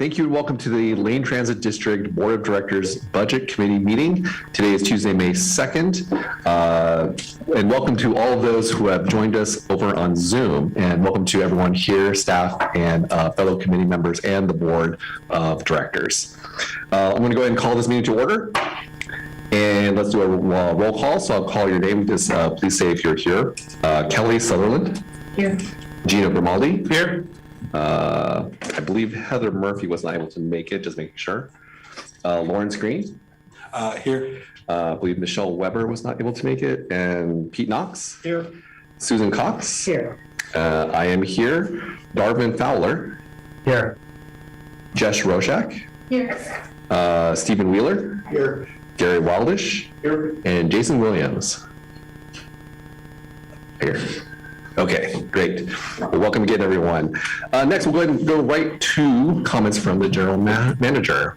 Thank you and welcome to the Lane Transit District Board of Directors Budget Committee meeting. Today is Tuesday, May 2nd. And welcome to all of those who have joined us over on Zoom. And welcome to everyone here, staff and fellow committee members and the Board of Directors. I'm going to go ahead and call this meeting to order. And let's do a roll call. So I'll call your name. Just please say if you're here. Kelly Sutherland. Here. Gino Grimaldi. Here. I believe Heather Murphy was not able to make it, just making sure. Lawrence Green. Here. I believe Michelle Weber was not able to make it. And Pete Knox. Here. Susan Cox. Here. I am here. Darvin Fowler. Here. Jess Roshak. Here. Stephen Wheeler. Here. Gary Wildish. Here. And Jason Williams. Here. Okay, great. Well, welcome again, everyone. Next, we'll go ahead and go right to comments from the general manager.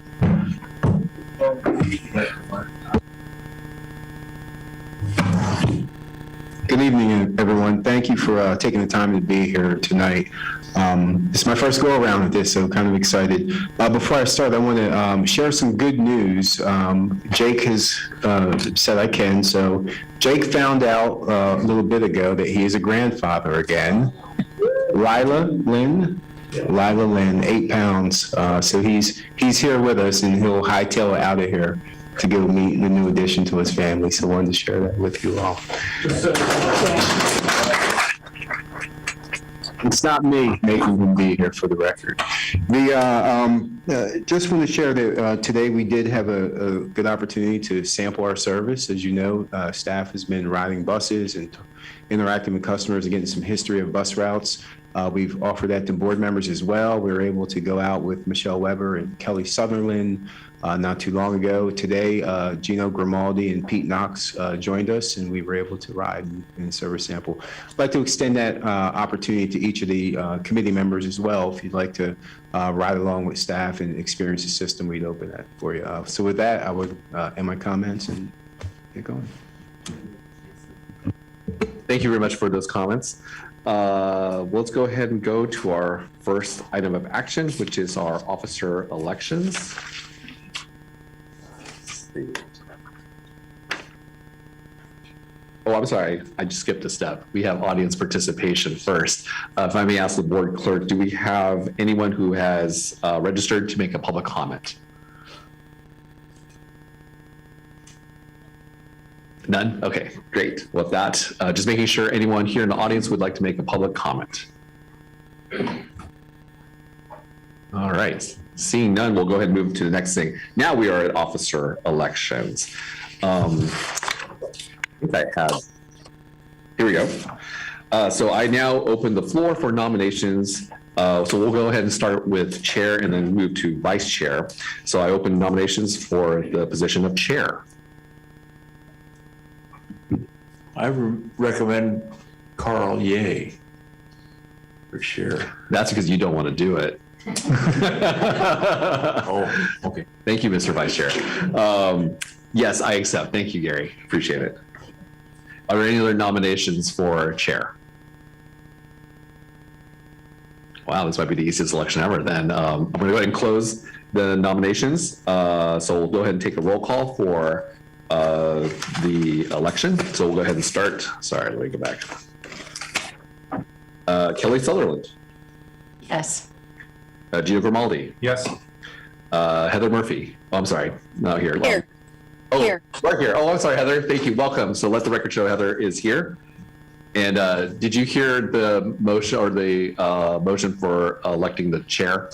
Good evening, everyone. Thank you for taking the time to be here tonight. It's my first go around with this, so kind of excited. Before I start, I want to share some good news. Jake has said I can. So Jake found out a little bit ago that he is a grandfather again. Lila Lynn, 8 pounds. So he's here with us, and he'll hightail it out of here to go meet the new addition to his family. So I wanted to share that with you all. It's not me making him be here, for the record. Just want to share that today we did have a good opportunity to sample our service. As you know, staff has been riding buses and interacting with customers and getting some history of bus routes. We've offered that to board members as well. We were able to go out with Michelle Weber and Kelly Sutherland not too long ago. Today, Gino Grimaldi and Pete Knox joined us, and we were able to ride and service sample. I'd like to extend that opportunity to each of the committee members as well. If you'd like to ride along with staff and experience the system, we'd open that for you. So with that, I would end my comments and get going. Thank you very much for those comments. Let's go ahead and go to our first item of action, which is our officer elections. Oh, I'm sorry. I just skipped a step. We have audience participation first. If I may ask the board clerk, do we have anyone who has registered to make a public comment? None? Okay, great. With that, just making sure anyone here in the audience would like to make a public comment. All right, seeing none, we'll go ahead and move to the next thing. Now we are at officer elections. I think I have, here we go. So I now open the floor for nominations. So we'll go ahead and start with chair and then move to vice chair. So I open nominations for the position of chair. I recommend Carl Ye for chair. That's because you don't want to do it. Oh, okay. Thank you, Mr. Vice Chair. Yes, I accept. Thank you, Gary. Appreciate it. Are there any other nominations for chair? Wow, this might be the easiest election ever then. I'm going to go ahead and close the nominations. So we'll go ahead and take a roll call for the election. So we'll go ahead and start. Sorry, let me go back. Kelly Sutherland. Yes. Gino Grimaldi. Yes. Heather Murphy. Oh, I'm sorry. No, here. Here. Oh, Here. Right here. Oh, I'm sorry, Heather. Thank you. Welcome. So let the record show Heather is here. And did you hear the motion or the motion for electing the chair?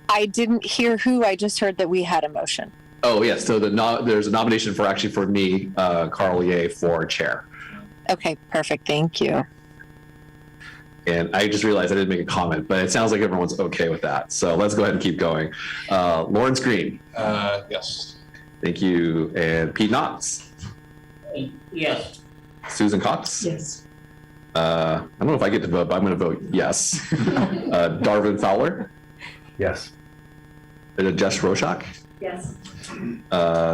I didn't hear who. I just heard that we had a motion. Oh, yes. So there's a nomination for me, Carl Ye, for chair. Okay, perfect. Thank you. And I just realized I didn't make a comment, but it sounds like everyone's okay with that. So let's go ahead and keep going. Lawrence Green. Yes. Thank you. And Pete Knox. Yes. Susan Cox. Yes. I don't know if I get to vote, but I'm going to vote yes. Darvin Fowler. Yes. Jess Roshak. Yes.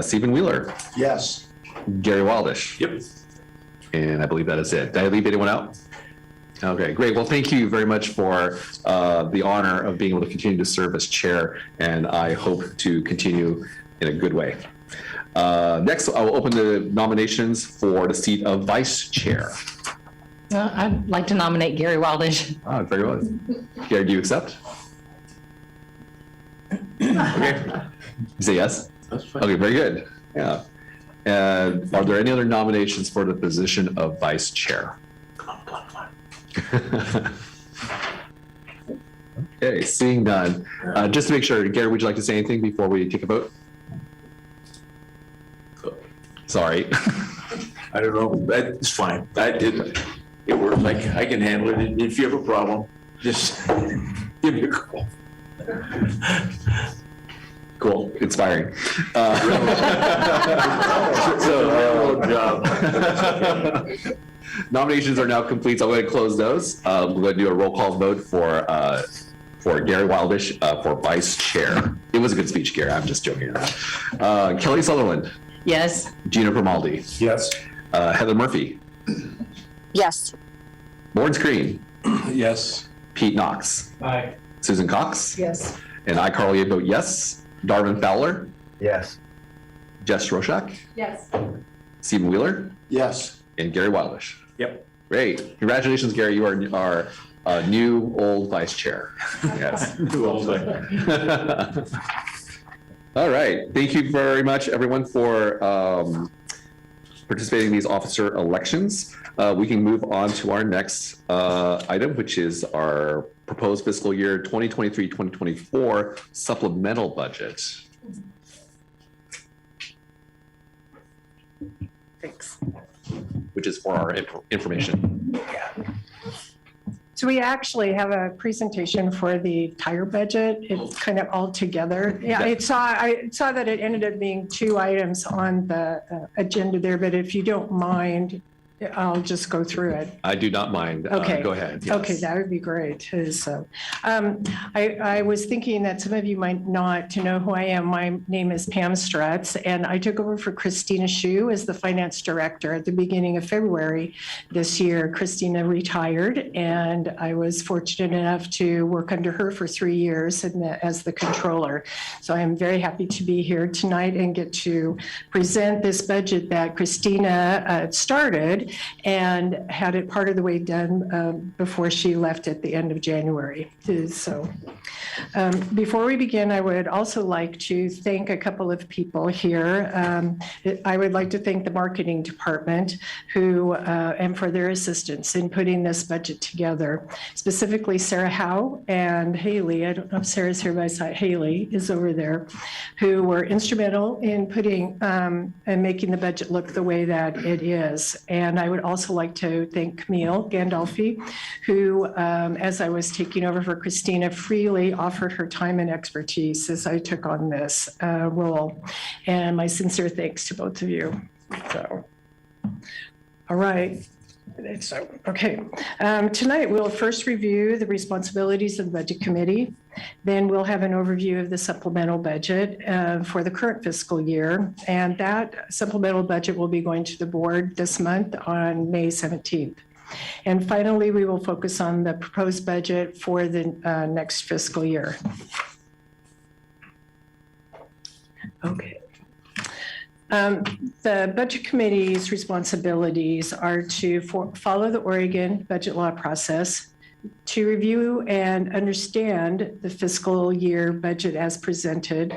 Stephen Wheeler. Yes. Gary Wildish. Yep. And I believe that is it. Did I leave anyone out? Okay, great. Well, thank you very much for the honor of being able to continue to serve as chair, and I hope to continue in a good way. Next, I will open the nominations for the seat of vice chair. I'd like to nominate Gary Wildish. Very well. Gary, do you accept? Okay. You say yes? That's fine. Okay, very good. Yeah. And are there any other nominations for the position of vice chair? Okay, seeing none. Just to make sure, Gary, would you like to say anything before we take a vote? Sorry. I don't know, that's fine. It works, I can handle it. If you have a problem, just give me a call. Cool, inspiring. Nominations are now complete, so I'm going to close those. We're going to do a roll call vote for Gary Wildish for vice chair. It was a good speech, Gary. I'm just joking around. Kelly Sutherland, Yes. Gina Grimaldi, Yes. Heather Murphy, Yes. Lawrence Green, Yes. Pete Knox, Aye. Susan Cox, Yes. and I, Carl Ye, vote yes. Darvin Fowler, Yes. Jess Roshak, Yes. Stephen Wheeler, Yes. and Gary Wildish. Yep. Great. Congratulations, Gary. You are our new old vice chair. Yes. All right. Thank you very much, everyone, for participating in these officer elections. We can move on to our next item, which is our proposed fiscal year 2023-2024 supplemental budget. Thanks. Which is for our information. So we actually have a presentation for the entire budget. It's kind of all together. Yeah, I saw that it ended up being 2 items on the agenda there, but if you don't mind, I'll just go through it. I do not mind. Okay. Go ahead. Yes. Okay, that would be great. So, I was thinking that some of you might not to know who I am. My name is Pam Stratz, and I took over for Christina Shu as the finance director at the beginning of February this year. Christina retired, and I was fortunate enough to work under her for 3 years as the controller. So I am very happy to be here tonight and get to present this budget that Christina started and had it part of the way done before she left at the end of January. So before we begin, I would also like to thank a couple of people here. I would like to thank the marketing department and for their assistance in putting this budget together, specifically Sarah Howe and Haley. I don't know if Sarah's here by side. Haley is over there, who were instrumental in putting and making the budget look the way that it is. And I would also like to thank Camille Gandolfi, who, as I was taking over for Christina, freely offered her time and expertise as I took on this role. And my sincere thanks to both of you. So, all right. So, okay. Tonight, we'll first review the responsibilities of the Budget Committee. Then we'll have an overview of the supplemental budget for the current fiscal year. And that supplemental budget will be going to the board this month on May 17th. And finally, we will focus on the proposed budget for the next fiscal year. Okay. The Budget Committee's responsibilities are to follow the Oregon budget law process, to review and understand the fiscal year budget as presented,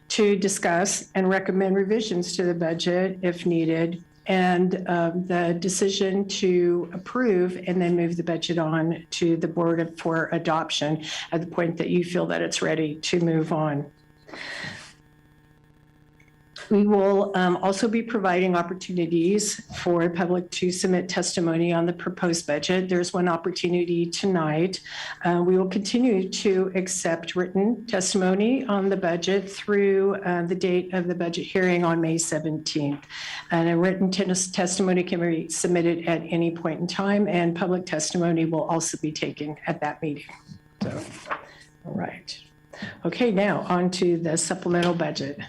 to discuss and recommend revisions to the budget if needed, and the decision to approve and then move the budget on to the board for adoption at the point that you feel that it's ready to move on. We will also be providing opportunities for the public to submit testimony on the proposed budget. There's one opportunity tonight. We will continue to accept written testimony on the budget through the date of the budget hearing on May 17th. And a written testimony can be submitted at any point in time, and public testimony will also be taken at that meeting. So, all right. Okay, now on to the supplemental budget.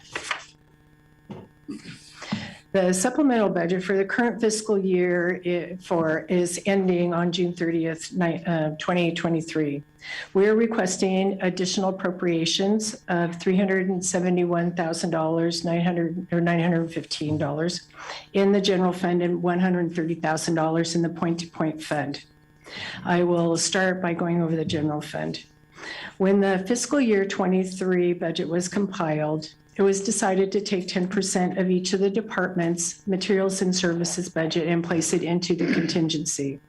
The supplemental budget for the current fiscal year is ending on June 30th, 2023. We're requesting additional appropriations of $371,915 in the general fund and $130,000 in the point-to-point fund. I will start by going over the general fund. When the fiscal year 23 budget was compiled, it was decided to take 10% of each of the departments' materials and services budget and place it into the contingency.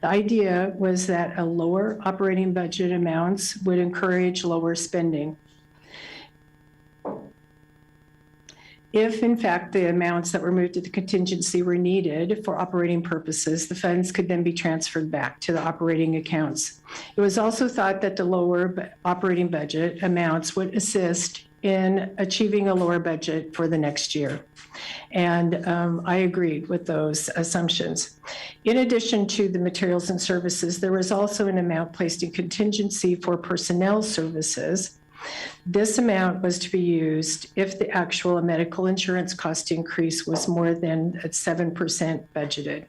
The idea was that a lower operating budget amounts would encourage lower spending. If, in fact, the amounts that were moved to the contingency were needed for operating purposes, the funds could then be transferred back to the operating accounts. It was also thought that the lower operating budget amounts would assist in achieving a lower budget for the next year. And I agreed with those assumptions. In addition to the materials and services, there was also an amount placed in contingency for personnel services. This amount was to be used if the actual medical insurance cost increase was more than 7% budgeted.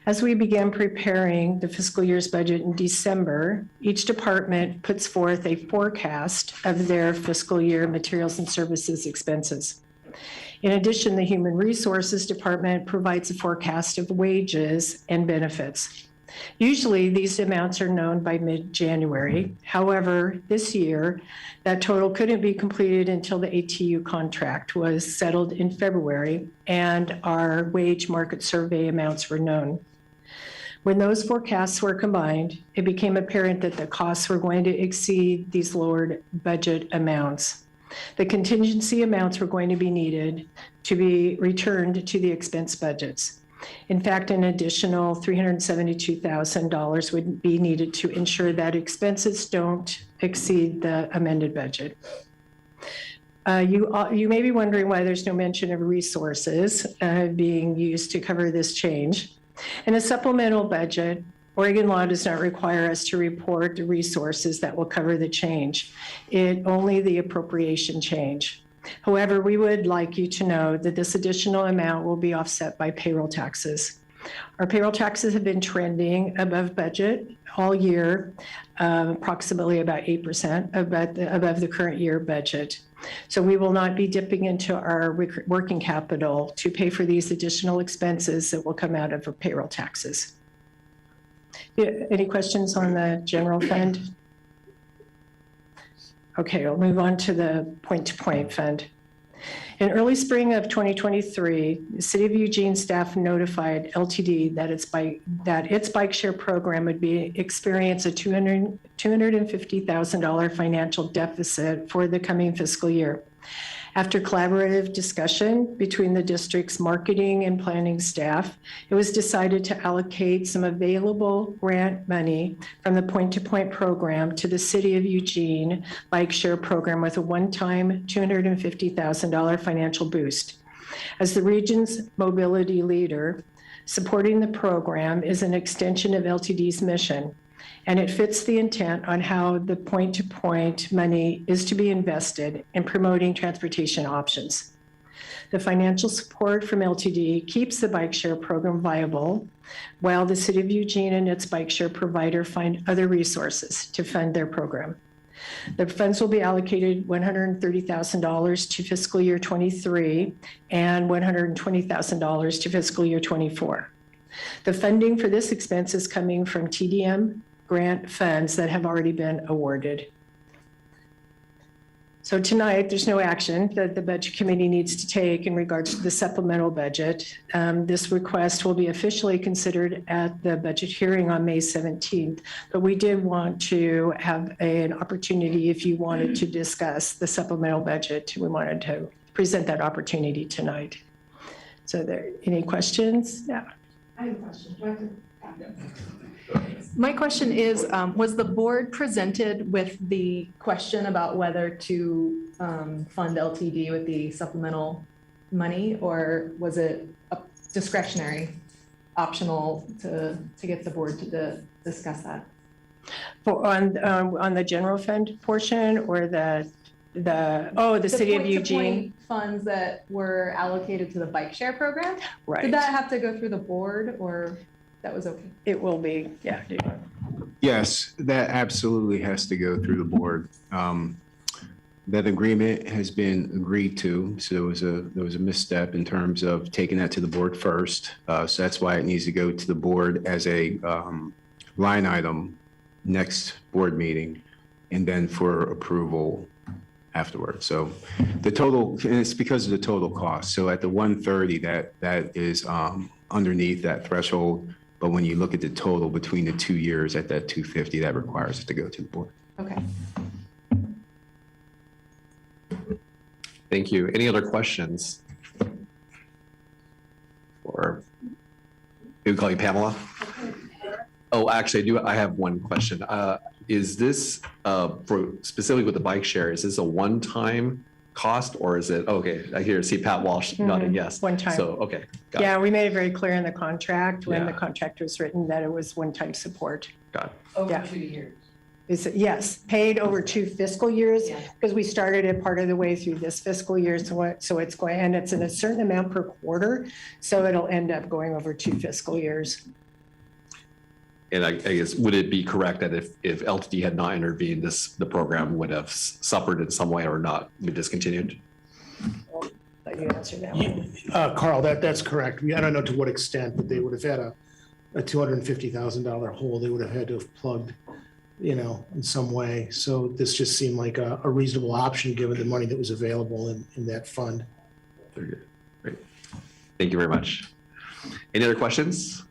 As we began preparing the fiscal year's budget in December, each department puts forth a forecast of their fiscal year materials and services expenses. In addition, the Human Resources Department provides a forecast of wages and benefits. Usually, these amounts are known by mid-January. However, this year, that total couldn't be completed until the ATU contract was settled in February and our wage market survey amounts were known. When those forecasts were combined, it became apparent that the costs were going to exceed these lowered budget amounts. The contingency amounts were going to be needed to be returned to the expense budgets. In fact, an additional $372,000 would be needed to ensure that expenses don't exceed the amended budget. You may be wondering why there's no mention of resources being used to cover this change. In a supplemental budget, Oregon law does not require us to report the resources that will cover the change, only the appropriation change. However, we would like you to know that this additional amount will be offset by payroll taxes. Our payroll taxes have been trending above budget all year, approximately about 8% above the current year budget. So we will not be dipping into our working capital to pay for these additional expenses that will come out of our payroll taxes. Any questions on the general fund? Okay, we'll move on to the point-to-point fund. In early spring of 2023, the City of Eugene staff notified LTD that its bike share program would experience a $250,000 financial deficit for the coming fiscal year. After collaborative discussion between the district's marketing and planning staff, it was decided to allocate some available grant money from the point-to-point program to the City of Eugene bike share program with a one-time $250,000 financial boost. As the region's mobility leader, supporting the program is an extension of LTD's mission, and it fits the intent on how the point-to-point money is to be invested in promoting transportation options. The financial support from LTD keeps the bike share program viable, while the City of Eugene and its bike share provider find other resources to fund their program. The funds will be allocated $130,000 to fiscal year 23 and $120,000 to fiscal year 24. The funding for this expense is coming from TDM grant funds that have already been awarded. So tonight, there's no action that the Budget Committee needs to take in regards to the supplemental budget. This request will be officially considered at the budget hearing on May 17th, but we did want to have an opportunity if you wanted to discuss the supplemental budget. We wanted to present that opportunity tonight. So any questions? Yeah. I have a question. My question is, was the board presented with the question about whether to fund LTD with the supplemental money, or was it discretionary, optional to get the board to discuss that? On the general fund portion or the the city of Eugene. point-to-point funds that were allocated to the bike share program? Did Right. that have to go through the board or that was okay? It will be, yeah. Yes, that absolutely has to go through the board. That agreement has been agreed to, so there was a misstep in terms of taking that to the board first. So that's why it needs to go to the board as a line item next board meeting, and then for approval afterwards. So the total, and it's because of the total cost. So at the 130, that is underneath that threshold. But when you look at the total between the 2 years at that 250, that requires it to go to the board. Okay. Thank you. Any other questions? Or we call you Pamela? Oh, actually, I have one question. Is this for specifically with the bike share, is this a one-time cost or is it, okay, I see Pat Walsh nodding yes. One time. So, okay. got it, Yeah, we made it very clear in the contract when the Yeah. contract was written that it was one-time support. Got it. Yeah. Over 2 years. Yes, paid over 2 fiscal years, Yeah. because we started it part of the way through this fiscal year, so it's going, and it's in a certain amount per quarter, so it'll end up going over 2 fiscal years. And I guess, would it be correct that if LTD had not intervened, the program would have suffered in some way or not be discontinued? Let you answer that one. Carl, that's correct. I don't know to what extent, but they would have had a $250,000 hole they would have had to have plugged, in some way. So this just seemed like a reasonable option, given the money that was available in that fund. Very good. Great. Thank you very much. Any other questions?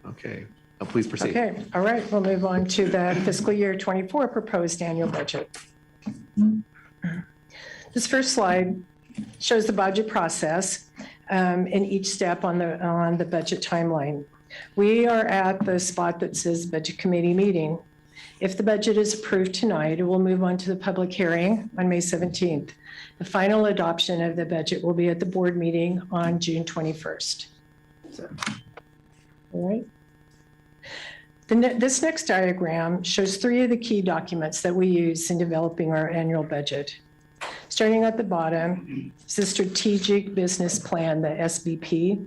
Okay, please proceed. Okay, all right, we'll move on to the fiscal year 24 proposed annual budget. This first slide shows the budget process in each step on the budget timeline. We are at the spot that says Budget Committee meeting. If the budget is approved tonight, it will move on to the public hearing on May 17th. The final adoption of the budget will be at the board meeting on June 21st. So, all right. This next diagram shows 3 of the key documents that we use in developing our annual budget. Starting at the bottom is the Strategic Business Plan, the SBP.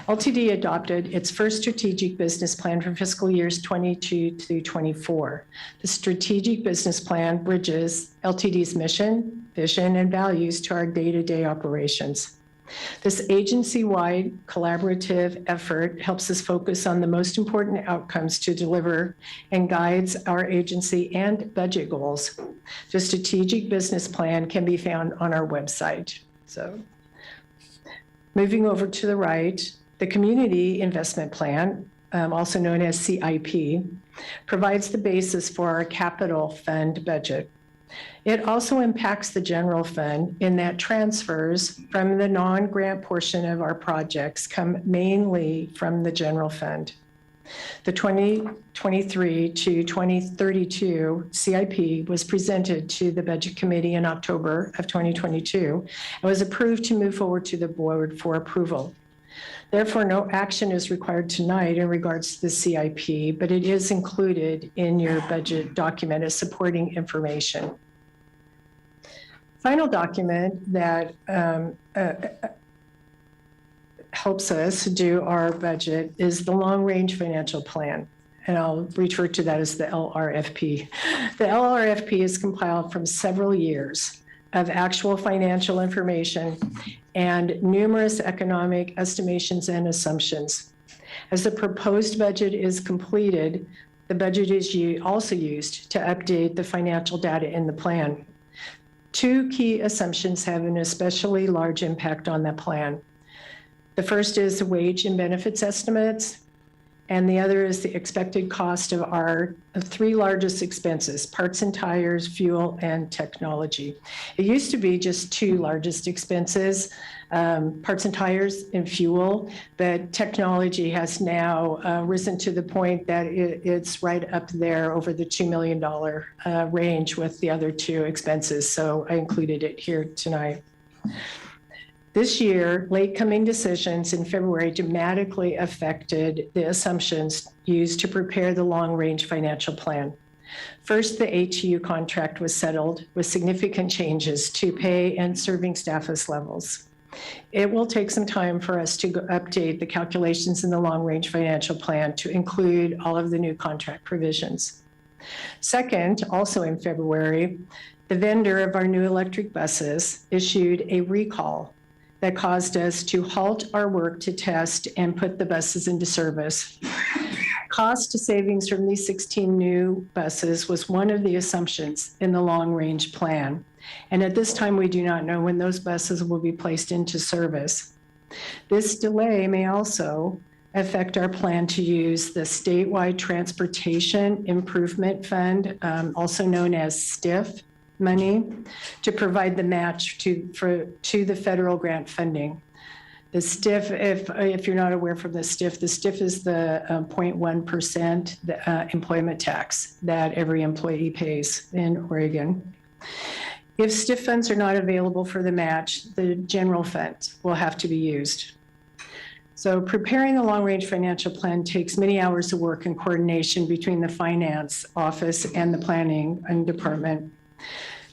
LTD adopted its first strategic business plan for fiscal years 22 through 24. The Strategic Business Plan bridges LTD's mission, vision, and values to our day-to-day operations. This agency-wide collaborative effort helps us focus on the most important outcomes to deliver and guides our agency and budget goals. The strategic business plan can be found on our website. So, moving over to the right, the Community Investment Plan, also known as CIP, provides the basis for our capital fund budget. It also impacts the general fund in that transfers from the non-grant portion of our projects come mainly from the general fund. The 2023 to 2032 CIP was presented to the Budget Committee in October of 2022 and was approved to move forward to the board for approval. Therefore, no action is required tonight in regards to the CIP, but it is included in your budget document as supporting information. Final document that helps us do our budget is the long-range financial plan, and I'll refer to that as the LRFP. The LRFP is compiled from several years of actual financial information and numerous economic estimations and assumptions. As the proposed budget is completed, the budget is also used to update the financial data in the plan. 2 key assumptions have an especially large impact on the plan. The first is the wage and benefits estimates, and the other is the expected cost of our 3 largest expenses: parts and tires, fuel, and technology. It used to be just 2 largest expenses, parts and tires and fuel, but technology has now risen to the point that it's right up there over the $2 million range with the other 2 expenses. So I included it here tonight. This year, late coming decisions in February dramatically affected the assumptions used to prepare the long-range financial plan. First, the ATU contract was settled with significant changes to pay and serving status levels. It will take some time for us to update the calculations in the long-range financial plan to include all of the new contract provisions. Second, also in February, the vendor of our new electric buses issued a recall that caused us to halt our work to test and put the buses into service. Cost savings from these 16 new buses was one of the assumptions in the long-range plan. And at this time, we do not know when those buses will be placed into service. This delay may also affect our plan to use the statewide Transportation Improvement Fund, also known as STIF money, to provide the match to the federal grant funding. The STIF, if you're not aware from the STIF is the 0.1% employment tax that every employee pays in Oregon. If STIF funds are not available for the match, the general fund will have to be used. So preparing the long-range financial plan takes many hours of work and coordination between the finance office and the planning department.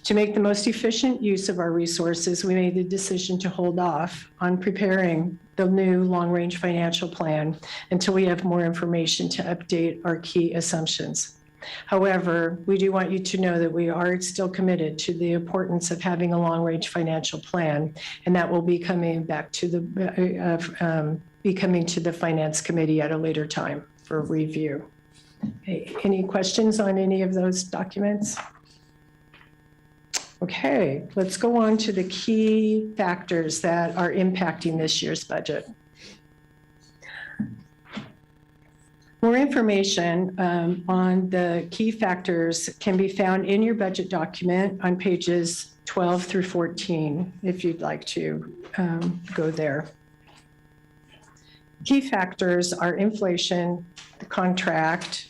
To make the most efficient use of our resources, we made the decision to hold off on preparing the new long-range financial plan until we have more information to update our key assumptions. However, we do want you to know that we are still committed to the importance of having a long-range financial plan, and that will be coming back to the Finance Committee at a later time for review. Okay, any questions on any of those documents? Okay, let's go on to the key factors that are impacting this year's budget. More information on the key factors can be found in your budget document on pages 12 through 14, if you'd like to go there. Key factors are inflation, the contract,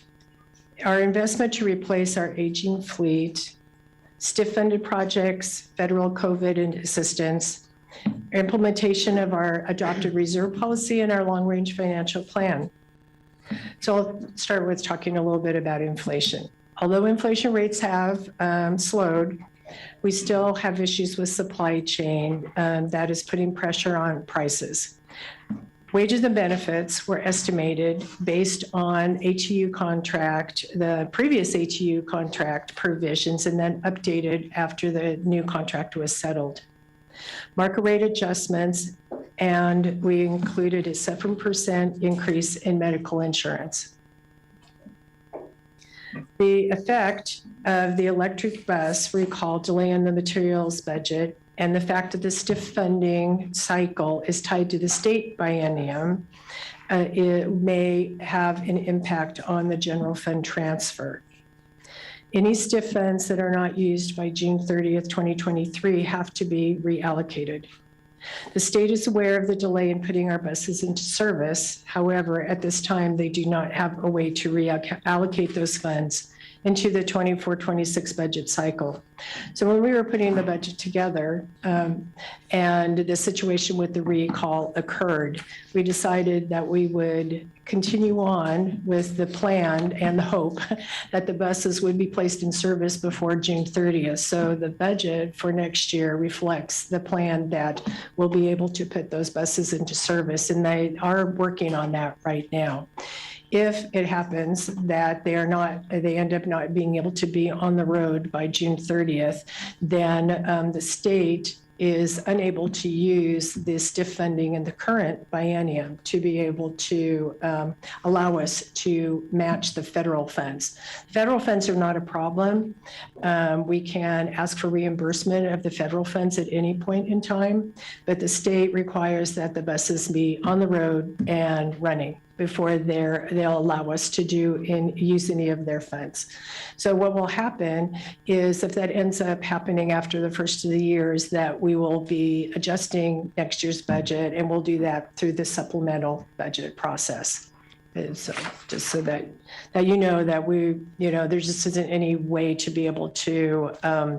our investment to replace our aging fleet, STIF-funded projects, federal COVID assistance, implementation of our adopted reserve policy, and our long-range financial plan. So I'll start with talking a little bit about inflation. Although inflation rates have slowed, we still have issues with supply chain that is putting pressure on prices. Wages and benefits were estimated based on ATU contract, the previous ATU contract provisions, and then updated after the new contract was settled. Market rate adjustments, and we included a 7% increase in medical insurance. The effect of the electric bus recall delay in the materials budget and the fact that the STIF funding cycle is tied to the state biennium, it may have an impact on the general fund transfer. Any STIF funds that are not used by June 30th, 2023 have to be reallocated. The state is aware of the delay in putting our buses into service. However, at this time, they do not have a way to reallocate those funds into the 24-26 budget cycle. So when we were putting the budget together and the situation with the recall occurred, we decided that we would continue on with the plan and the hope that the buses would be placed in service before June 30th. So the budget for next year reflects the plan that we'll be able to put those buses into service, and they are working on that right now. If it happens that they end up not being able to be on the road by June 30th, then the state is unable to use the STIF funding in the current biennium to be able to allow us to match the federal funds. Federal funds are not a problem. We can ask for reimbursement of the federal funds at any point in time, but the state requires that the buses be on the road and running before they'll allow us to use any of their funds. So what will happen is, if that ends up happening after the first of the year, is that we will be adjusting next year's budget, and we'll do that through the supplemental budget process. So just so that you know that there just isn't any way to be able to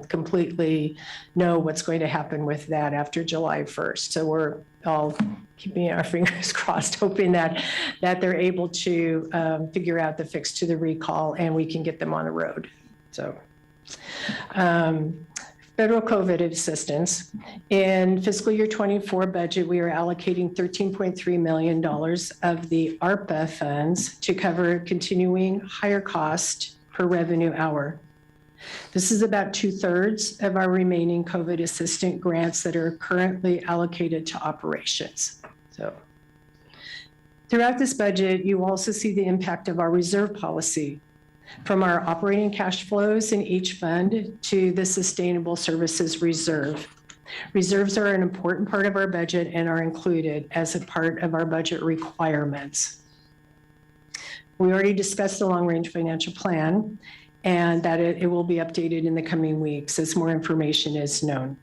completely know what's going to happen with that after July 1st. So we're all keeping our fingers crossed, hoping that they're able to figure out the fix to the recall and we can get them on the road. So federal COVID assistance. In fiscal year 24 budget, we are allocating $13.3 million of the ARPA funds to cover continuing higher cost per revenue hour. This is about 2/3 of our remaining COVID assistant grants that are currently allocated to operations. So throughout this budget, you also see the impact of our reserve policy, from our operating cash flows in each fund to the sustainable services reserve. Reserves are an important part of our budget and are included as a part of our budget requirements. We already discussed the long-range financial plan and that it will be updated in the coming weeks as more information is known.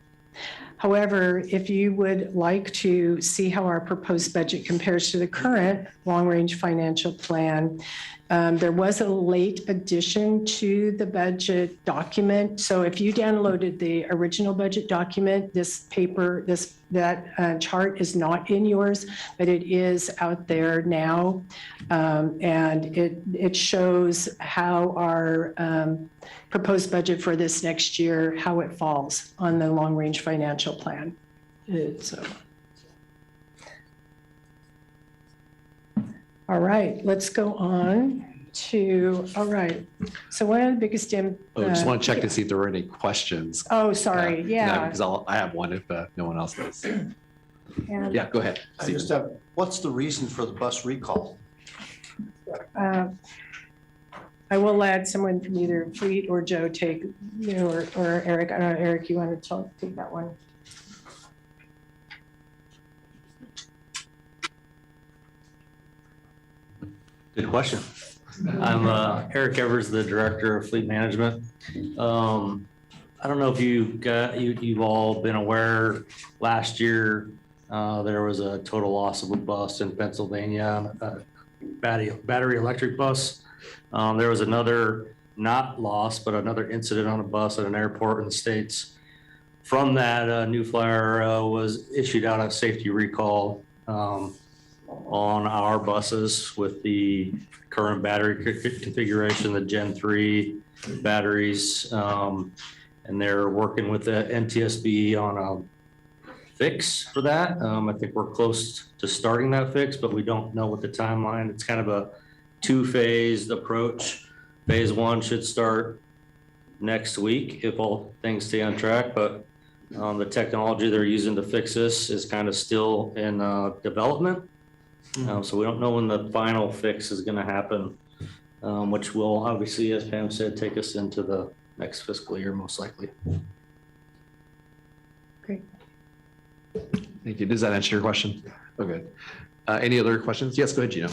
However, if you would like to see how our proposed budget compares to the current long-range financial plan, there was a late addition to the budget document. So if you downloaded the original budget document, that chart is not in yours, but it is out there now. And it shows how our proposed budget for this next year, how it falls on the long-range financial plan. All right, let's go on to, all right. So one of the biggest, I just want to check to see if there were any questions. oh, sorry, yeah. Because I have one if no one else does. And- Yeah, go ahead. I just have, what's the reason for the bus recall? I will let someone from either Fleet or Joe take, or Eric. I don't know, Eric, you want to take that one? Good question. I'm Eric Evers, the Director of Fleet Management. I don't know if you've all been aware, last year there was a total loss of a bus in Pennsylvania, a battery electric bus. There was another, not loss, but another incident on a bus at an airport in the States. From that, New Flyer was issued out a safety recall on our buses with the current battery configuration, the Gen 3 batteries. And they're working with the NTSB on a fix for that. I think we're close to starting that fix, but we don't know what the timeline. It's kind of a two-phased approach. Phase 1 should start next week if all things stay on track, but the technology they're using to fix this is kind of still in development. So we don't know when the final fix is going to happen, which will obviously, as Pam said, take us into the next fiscal year, most likely. Great. Thank you. Does that answer your question? Okay. Any other questions? Yes, go ahead, Gino.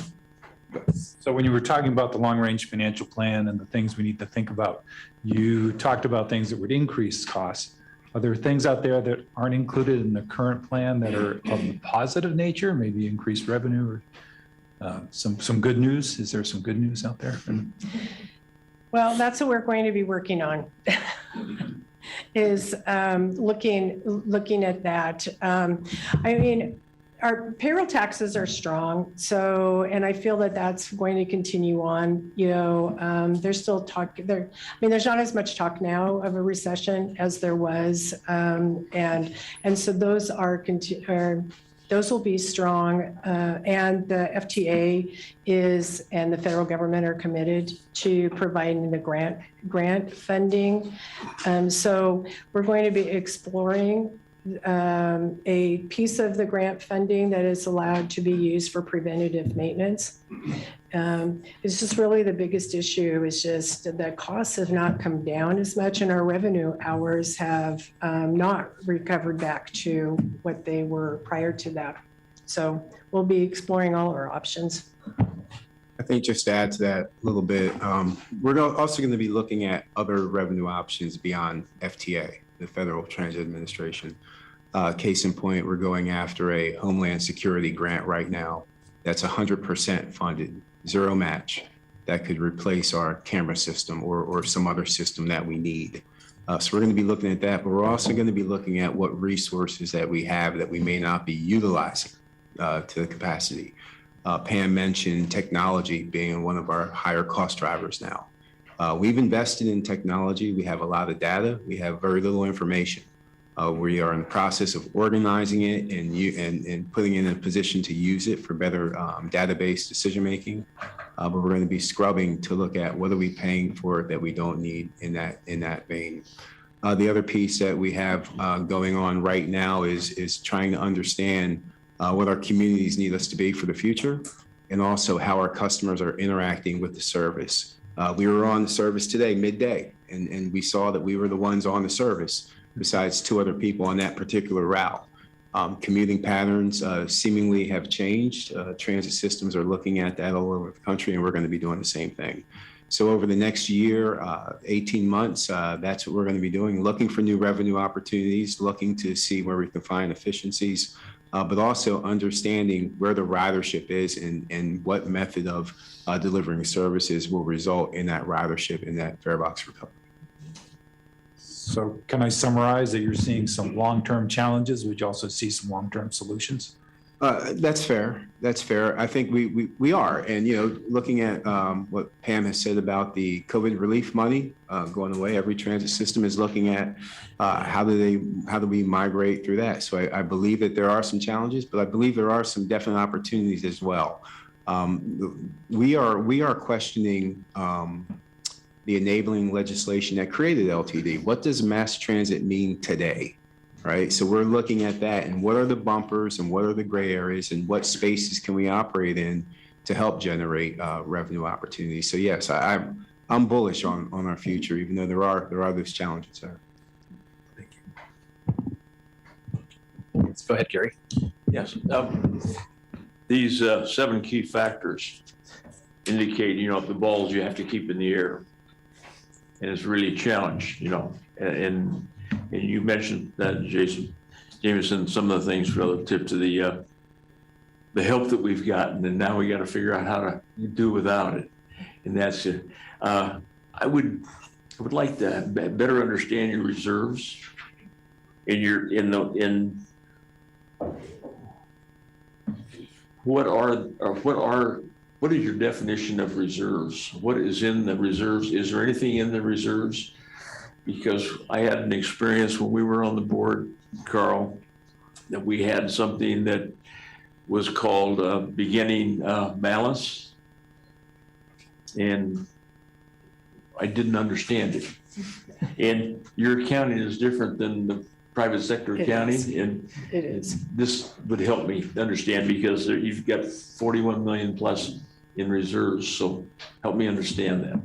So when you were talking about the long-range financial plan and the things we need to think about, you talked about things that would increase costs. Are there things out there that aren't included in the current plan that are of a positive nature, maybe increased revenue or some good news? Is there some good news out there? Well, that's what we're going to be working on, is looking at that. I mean, our payroll taxes are strong, and I feel that that's going to continue on. There's still talk there. I mean, there's not as much talk now of a recession as there was, and so those those will be strong, and the FTA and the federal government are committed to providing the grant funding. So we're going to be exploring a piece of the grant funding that is allowed to be used for preventative maintenance. It's just really the biggest issue is just that costs have not come down as much and our revenue hours have not recovered back to what they were prior to that. So we'll be exploring all our options. I think just to add to that a little bit, we're also going to be looking at other revenue options beyond FTA, the Federal Transit Administration. Case in point, we're going after a Homeland Security grant right now that's 100% funded zero match that could replace our camera system or some other system that we need. So we're going to be looking at that, but we're also going to be looking at what resources that we have that we may not be utilizing to the capacity. Pam mentioned technology being one of our higher cost drivers now. We've invested in technology. We have a lot of data. We have very little information. We are in the process of organizing it and putting it in a position to use it for better database decision making. But we're going to be scrubbing to look at what are we paying for that we don't need in that vein. The other piece that we have going on right now is trying to understand what our communities need us to be for the future, and also how our customers are interacting with the service. We were on the service today midday, and we saw that we were the ones on the service besides two other people on that particular route. Commuting patterns seemingly have changed. Transit systems are looking at that all over the country, and we're going to be doing the same thing. So over the next year, 18 months, that's what we're going to be doing, looking for new revenue opportunities, looking to see where we can find efficiencies, but also understanding where the ridership is and what method of delivering services will result in that ridership and that fare box recovery. So can I summarize that you're seeing some long-term challenges? Would you also see some long-term solutions? That's fair. That's fair. I think we are. And, looking at what Pam has said about the COVID relief money going away, every transit system is looking at how do we migrate through that. So I believe that there are some challenges, but I believe there are some definite opportunities as well. We are questioning the enabling legislation that created LTD. What does mass transit mean today? Right. So we're looking at that and what are the bumpers and what are the gray areas and what spaces can we operate in to help generate revenue opportunities. So yes, I'm bullish on our future, even though there are those challenges there. Thank you. Let's go ahead, Gary. Yes. These 7 key factors indicate, the balls you have to keep in the air. And it's really a challenge, and you mentioned that, Jameson, some of the things relative to the help that we've gotten, and now we got to figure out how to do without it. And that's it. I would like to better understand your reserves what is your definition of reserves? What is in the reserves? Is there anything in the reserves? Because I had an experience when we were on the board, Carl, that we had something that was called beginning balance. And I didn't understand it. And your accounting is different than the private sector accounting. And It is. this would help me understand because you've got 41 million plus in reserves. So help me understand that.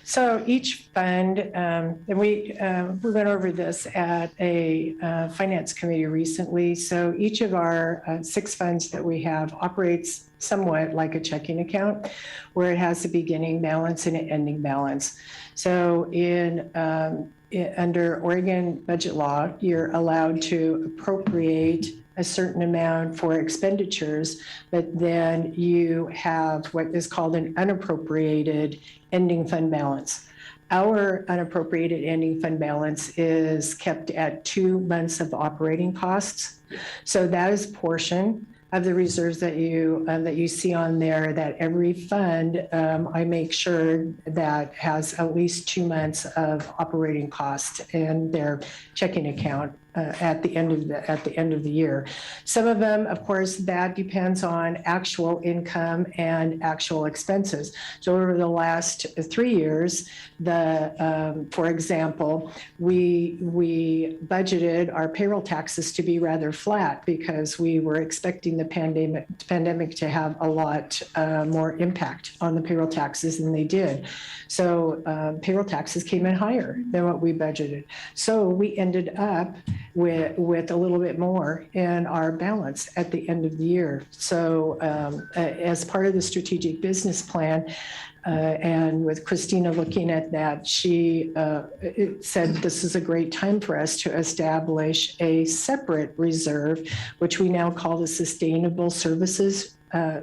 So each fund, and we went over this at a finance committee recently. So each of our 6 funds that we have operates somewhat like a checking account, where it has a beginning balance and an ending balance. So under Oregon budget law, you're allowed to appropriate a certain amount for expenditures, but then you have what is called an unappropriated ending fund balance. Our unappropriated ending fund balance is kept at 2 months of operating costs. So that is a portion of the reserves that you see on there, that every fund, I make sure that has at least 2 months of operating costs in their checking account at the end of the year. Some of them, of course, that depends on actual income and actual expenses. So over the last 3 years, for example, we budgeted our payroll taxes to be rather flat because we were expecting the pandemic to have a lot more impact on the payroll taxes than they did. So payroll taxes came in higher than what we budgeted. So we ended up with a little bit more in our balance at the end of the year. So as part of the strategic business plan, and with Christina looking at that, she said this is a great time for us to establish a separate reserve, which we now call the Sustainable Services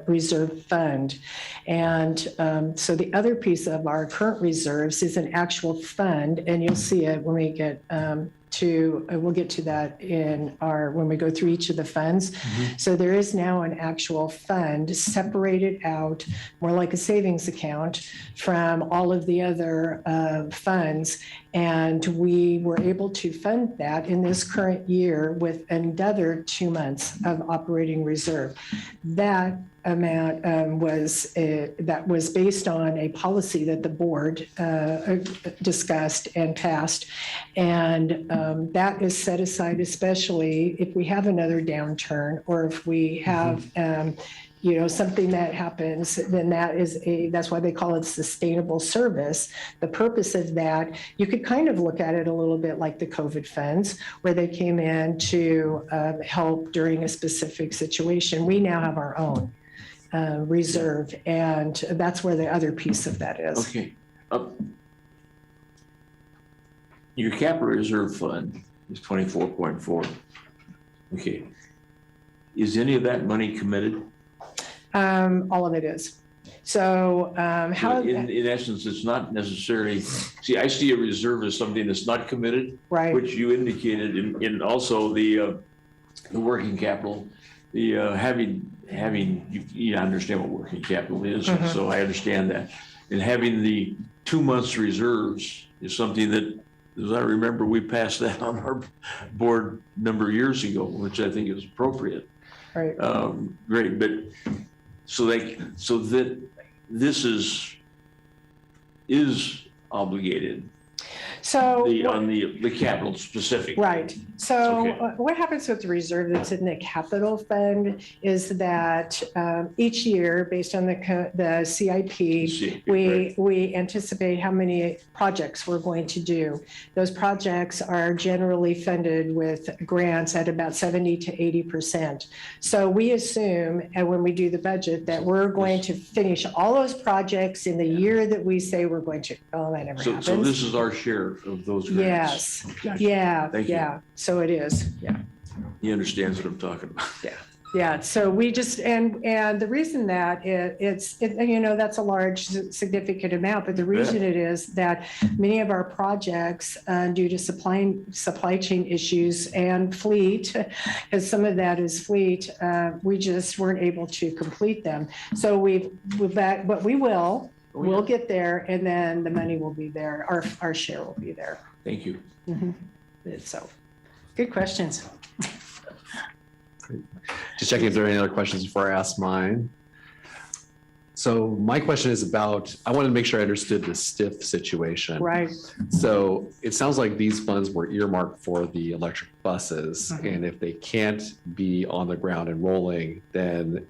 reserve fund. And so the other piece of our current reserves is an actual fund, and you'll see it when we get we'll get to that when we go through each of the funds. So there is now an actual fund separated out, more like a savings account, from all of the other funds. And we were able to fund that in this current year with another 2 months of operating reserve. That amount that was based on a policy that the board discussed and passed. And that is set aside, especially if we have another downturn, or if we have something that happens, then that's why they call it sustainable service. The purpose of that, you could kind of look at it a little bit like the COVID funds, where they came in to help during a specific situation. We now have our own reserve, and that's where the other piece of that is. Okay. Your capital reserve fund is 24.4. Okay. Is any of that money committed? All of it is. So how? In essence, it's not necessarily, see, I see a reserve as something that's not committed, Right. which you indicated in also the working capital, the having, you understand what working capital is. So I understand that. And having the 2 months reserves is something that, as I remember, we passed that on our board a number of years ago, which I think is appropriate. Right. Great, but so that this is obligated. So On the capital specific. right. So Okay. what happens with the reserve that's in the capital fund is that each year, based on the CIP, we anticipate how many projects we're going to do. Those projects are generally funded with grants at about 70 to 80%. So we assume, and when we do the budget, that we're going to finish all those projects in the year that we say we're going to. Oh, that never happens. So this is our share of those grants. Yes. Yeah. Thank you. Yeah. So it is. Yeah. He understands what I'm talking about. Yeah, so we just, and the reason that it's that's a large significant amount, but the reason it is that many of our projects, due to supply chain issues and fleet, because some of that is fleet, we just weren't able to complete them. So but we'll get there, and then the money will be there, our share will be there. Thank you. So, good questions. Just checking if there are any other questions before I ask mine. So my question is about, I wanted to make sure I understood the STIF situation. Right. So it sounds like these funds were earmarked for the electric buses. And if they can't be on the ground and rolling, then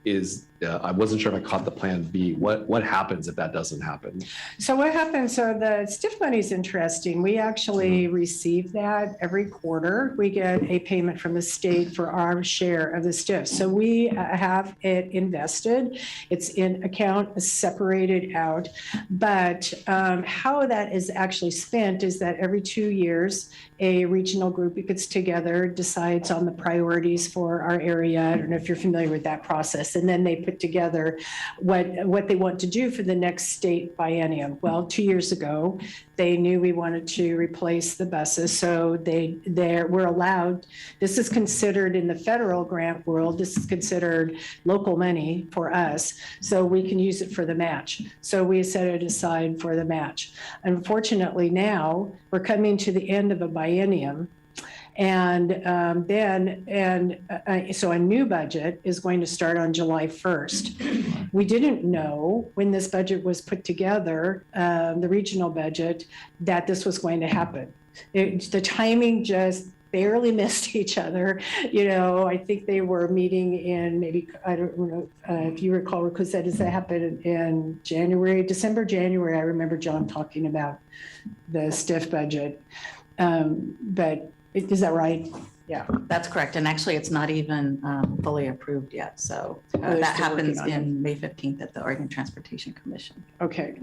I wasn't sure if I caught the plan B. What happens if that doesn't happen? So what happens, so the STIF money is interesting. We actually receive that every quarter. We get a payment from the state for our share of the STIF. So we have it invested. It's in account separated out. But how that is actually spent is that every 2 years, a regional group gets together, decides on the priorities for our area. I don't know if you're familiar with that process. And then they put together what they want to do for the next state biennium. Well, 2 years ago, they knew we wanted to replace the buses. So we're allowed, this is considered in the federal grant world, this is considered local money for us. So we can use it for the match. So we set it aside for the match. Unfortunately, now we're coming to the end of a biennium. And so a new budget is going to start on July 1st. We didn't know when this budget was put together, the regional budget, that this was going to happen. The timing just barely missed each other. I think they were meeting in maybe, I don't know if you recall, because that happened in December, January. I remember John talking about the STIF budget. But is that right? Yeah. That's correct. And actually, it's not even fully approved yet. So that happens in May 15th at the Oregon Transportation Commission. Okay.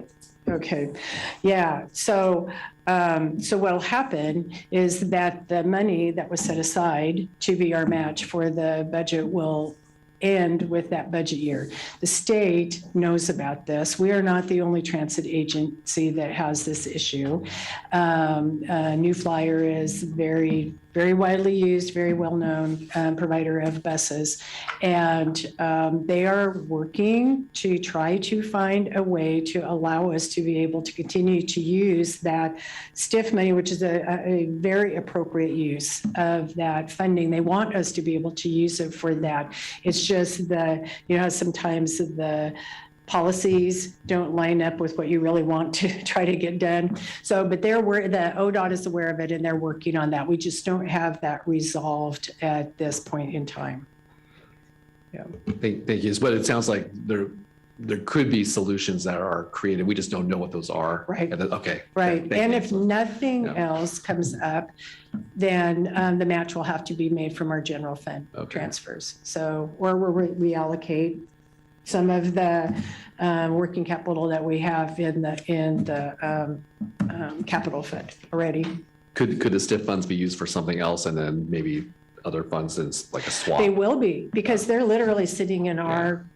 Yeah. So what'll happen is that the money that was set aside to be our match for the budget will end with that budget year. The state knows about this. We are not the only transit agency that has this issue. New Flyer is very widely used, very well-known provider of buses. And they are working to try to find a way to allow us to be able to continue to use that STIF money, which is a very appropriate use of that funding. They want us to be able to use it for that. It's just that, sometimes the policies don't line up with what you really want to try to get done. So, but the ODOT is aware of it and they're working on that. We just don't have that resolved at this point in time. Yeah. Thank you. But it sounds like there could be solutions that are created. We just don't know what those are. Right. Okay. Right. Thank And you. if nothing Yeah. else comes up, then the match will have to be made from our general fund transfers. So, or we'll reallocate some of the working capital that we have in the capital fund already. Could the STIF funds be used for something else and then maybe other funds as like a swap? They will be, because they're literally sitting in our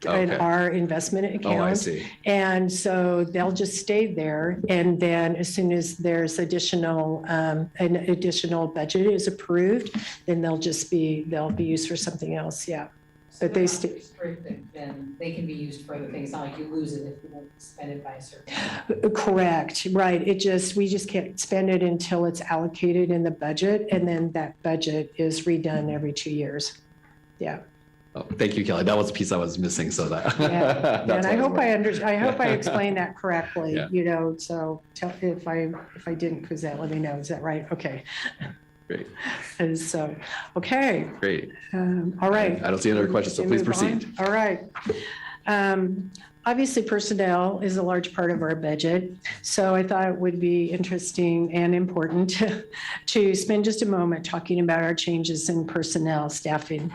investment account. Oh, I see. And so they'll just stay there. And then as soon as there's an additional budget is approved, then they'll be used for something else. Yeah. But they stay. Then they can be used for other things. It's not like you lose it if you don't spend it by a certain. Correct, right. We just can't spend it until it's allocated in the budget, and then that budget is redone every 2 years. Yeah. Oh, thank you, Kelly. That was the piece I was missing. So that. Yeah. That's And I what hope I explained that correctly. Yeah. So if I didn't, let me know. Is that right? Okay. Great. And so, okay. Great. All right. I don't see any other questions, so Can we please move on? proceed. All right. Obviously, personnel is a large part of our budget. So I thought it would be interesting and important to spend just a moment talking about our changes in personnel staffing.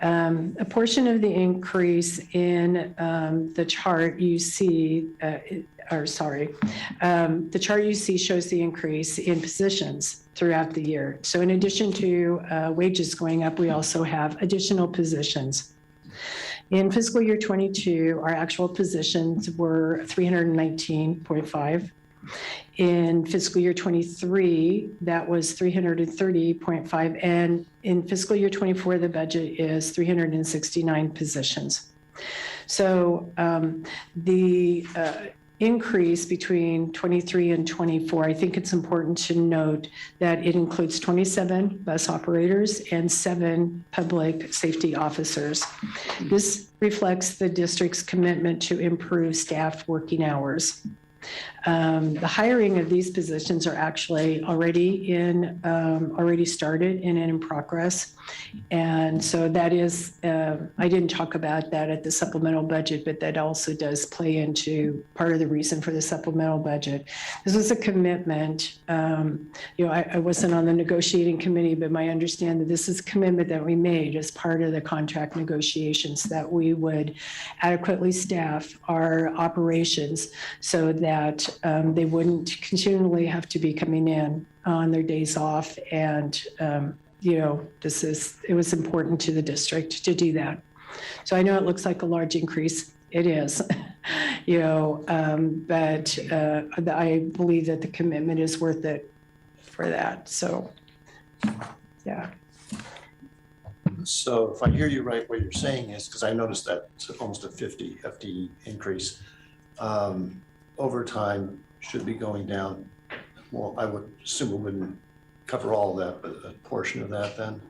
A portion of the increase in the chart you see, the chart you see shows the increase in positions throughout the year. So in addition to wages going up, we also have additional positions. In fiscal year 22, our actual positions were 319.5. In fiscal year 23, that was 330.5. And in fiscal year 24, the budget is 369 positions. So the increase between 23 and 24, I think it's important to note that it includes 27 bus operators and 7 public safety officers. This reflects the district's commitment to improve staff working hours. The hiring of these positions are actually already started and in progress. And so that is, I didn't talk about that at the supplemental budget, but that also does play into part of the reason for the supplemental budget. This was a commitment. I wasn't on the negotiating committee, but my understanding that this is a commitment that we made as part of the contract negotiations, that we would adequately staff our operations so that they wouldn't continually have to be coming in on their days off. And, it was important to the district to do that. So I know it looks like a large increase. It is, but I believe that the commitment is worth it for that. So, yeah. So if I hear you right, what you're saying is, because I noticed that it's almost a 50 FTE increase, overtime should be going down. Well, I would assume it wouldn't cover all of that, but a portion of that then?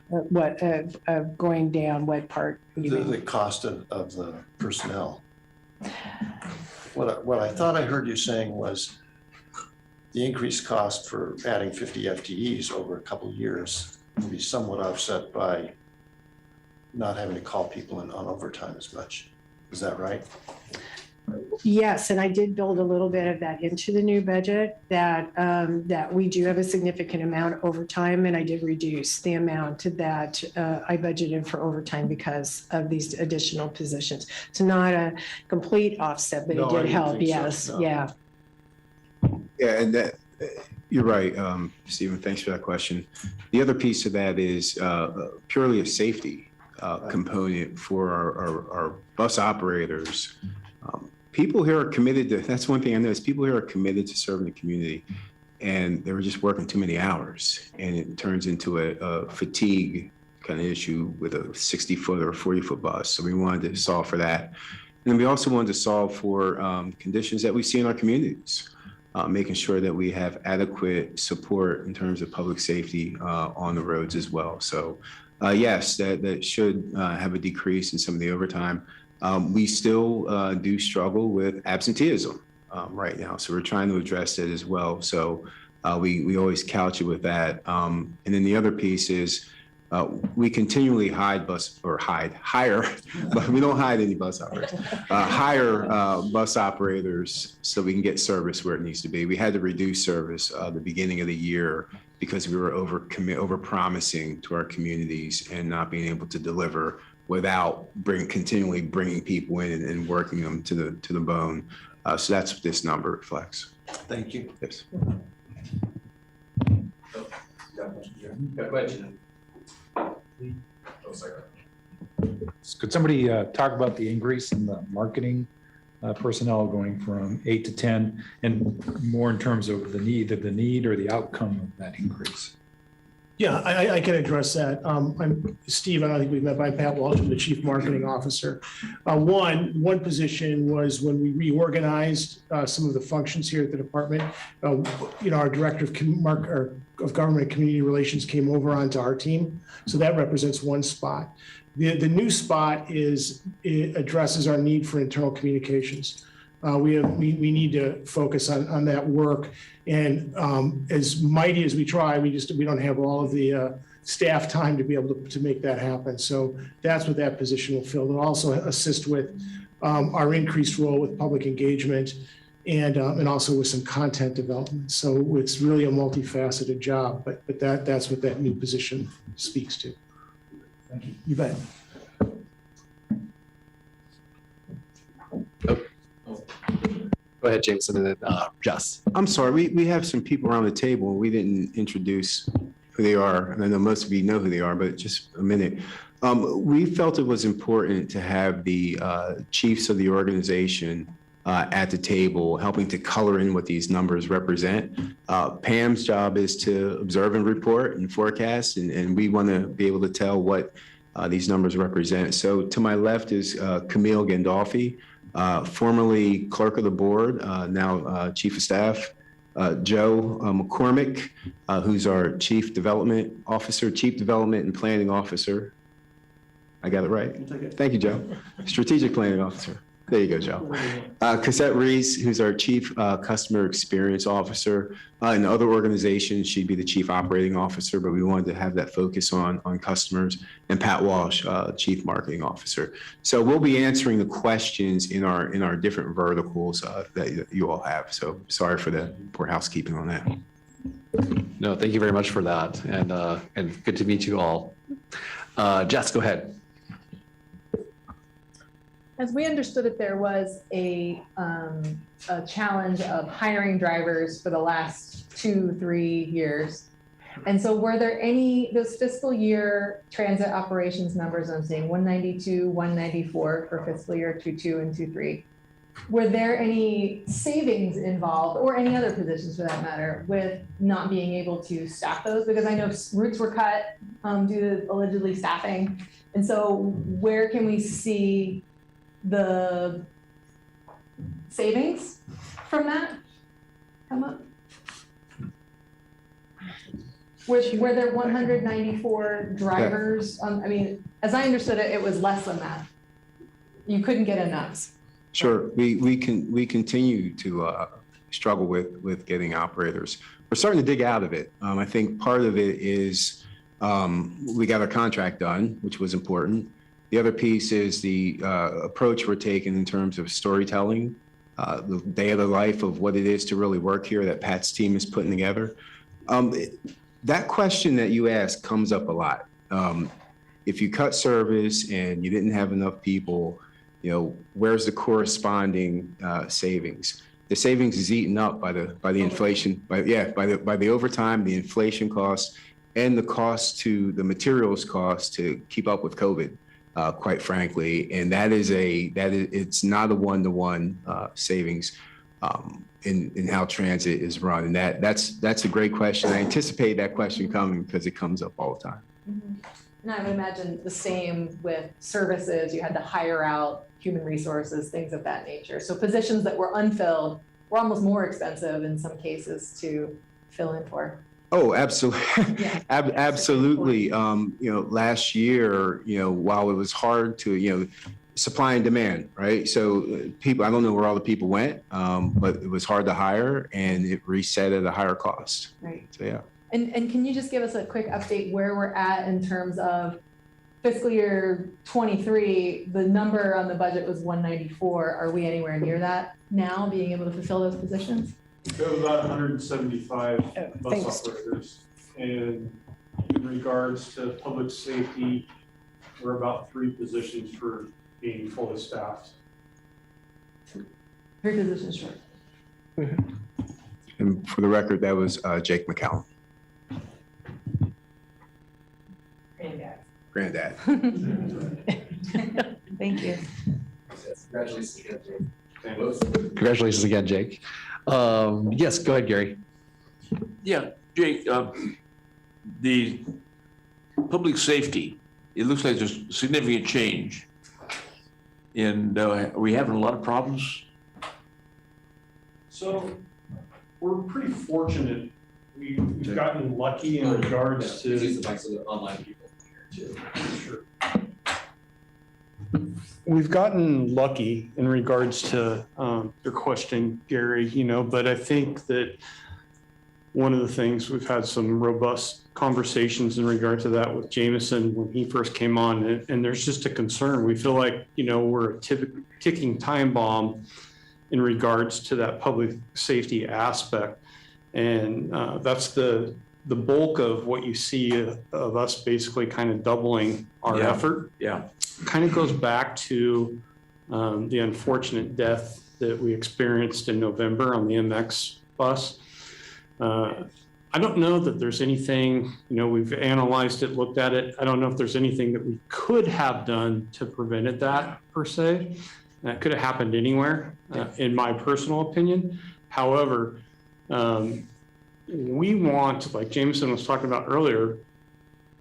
What, going down, what part? What do you mean? The cost of the personnel. What I thought I heard you saying was the increased cost for adding 50 FTEs over a couple of years will be somewhat offset by not having to call people in on overtime as much. Is that right? Yes, and I did build a little bit of that into the new budget, that we do have a significant amount of overtime, and I did reduce the amount that I budgeted for overtime because of these additional positions. It's not a complete offset, but No, it I did didn't help. think so, Yes, no. yeah. Yeah, and that, you're right, Stephen, thanks for that question. The other piece of that is purely of safety. component for our bus operators. People here are committed to, that's one thing I noticed, people here are committed to serving the community, and they were just working too many hours, and it turns into a fatigue kind of issue with a 60-foot or 40-foot bus. So we wanted to solve for that. And then we also wanted to solve for conditions that we see in our communities, making sure that we have adequate support in terms of public safety on the roads as well. So yes, that should have a decrease in some of the overtime. We still do struggle with absenteeism right now. So we're trying to address that as well. So we always couch it with that. And then the other piece is we continually hire, but we don't hide any bus operators, hire bus operators so we can get service where it needs to be. We had to reduce service the beginning of the year because we were over promising to our communities and not being able to deliver without continually bringing people in and working them to the bone. So that's what this number reflects. Thank you. Yes. Could somebody talk about the increase in the marketing personnel going from 8 to 10, and more in terms of the need or the outcome of that increase? Yeah, I can address that. I'm Steve, I don't think we've met, but I'm Pat Walsh, I'm the Chief Marketing Officer. One position was when we reorganized some of the functions here at the department, our Director of Government Community Relations came over onto our team. So that represents one spot. The new spot it addresses our need for internal communications. We need to focus on that work. And as mighty as we try, we don't have all of the staff time to be able to make that happen. So that's what that position will fill. It'll also assist with our increased role with public engagement and also with some content development. So it's really a multifaceted job, but that's what that new position speaks to. Thank you. You bet. Go ahead, Jameson, and then Jess. I'm sorry, we have some people around the table and we didn't introduce who they are. And I know most of you know who they are, but just a minute. We felt it was important to have the chiefs of the organization at the table, helping to color in what these numbers represent. Pam's job is to observe and report and forecast, and we want to be able to tell what these numbers represent. So to my left is Camille Gandolfi, formerly clerk of the board, now chief of staff. Joe McCormick, who's our chief development and planning officer. I got it right? Thank you, Joe. Strategic planning officer. There you go, Joe. Cassette Reese, who's our chief customer experience officer. In other organizations, she'd be the chief operating officer, but we wanted to have that focus on customers. And Pat Walsh, chief marketing officer. So we'll be answering the questions in our different verticals that you all have. So sorry for the poor housekeeping on that. No, thank you very much for that, and good to meet you all. Jess, go ahead. As we understood it, there was a challenge of hiring drivers for the last 2-3 years. And so were there those fiscal year transit operations numbers I'm seeing, 192, 194 for fiscal year 22 and 23, were there any savings involved, or any other positions for that matter, with not being able to staff those? Because I know routes were cut due to allegedly staffing. And so where can we see the savings from that come up? Were there 194 drivers? I mean, as I understood it, it was less than that. You couldn't get enough. Sure, we continue to struggle with getting operators. We're starting to dig out of it. I think part of it is we got our contract done, which was important. The other piece is the approach we're taking in terms of storytelling, the day of the life of what it is to really work here that Pat's team is putting together. That question that you asked comes up a lot. If you cut service and you didn't have enough people, where's the corresponding savings? The savings is eaten up by the inflation, by the overtime, the inflation costs, and the cost to the materials cost to keep up with COVID. quite frankly. And it's not a one-to-one savings in how transit is run. And that's a great question. I anticipate that question coming because it comes up all the time. And I would imagine the same with services. You had to hire out human resources, things of that nature. So positions that were unfilled were almost more expensive in some cases to fill in for. Oh, absolutely. Yeah. Absolutely. Last year, while it was hard to, supply and demand, right? So people, I don't know where all the people went, but it was hard to hire and it reset at a higher cost. Right. So, yeah. And can you just give us a quick update where we're at in terms of fiscal year 23? The number on the budget was 194. Are we anywhere near that now, being able to fulfill those positions? We have about 175 bus thanks. operators. And in regards to public safety, we're about 3 positions for being fully staffed. 3 positions short. And for the record, that was Jake McCallum, granddad. Thank you. Congratulations again, Jake. Yes, go ahead, Gary. Yeah, Jake, the public safety, it looks like there's significant change. And are we having a lot of problems? So we're pretty fortunate. We've gotten lucky in regards to. Online people here too. Sure. We've gotten lucky in regards to your question, Gary, but I think that one of the things, we've had some robust conversations in regard to that with Jameson when he first came on, and there's just a concern. We feel like, we're a ticking time bomb in regards to that public safety aspect. And that's the bulk of what you see of us basically kind of doubling our effort. Yeah. Kind of goes back to the unfortunate death that we experienced in November on the MX bus. I don't know that there's anything, we've analyzed it, looked at it. I don't know if there's anything that we could have done to prevent that per se. That could have happened anywhere, in my personal opinion. However, we want, like Jameson was talking about earlier,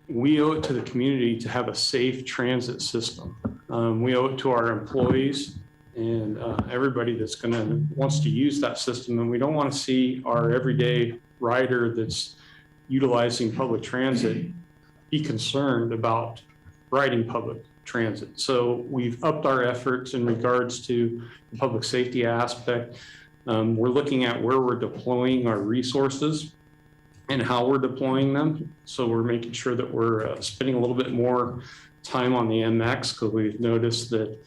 we owe it to the community to have a safe transit system. We owe it to our employees and everybody that's wants to use that system. And we don't want to see our everyday rider that's utilizing public transit be concerned about riding public transit. So we've upped our efforts in regards to the public safety aspect. We're looking at where we're deploying our resources and how we're deploying them. So we're making sure that we're spending a little bit more time on the MX because we've noticed that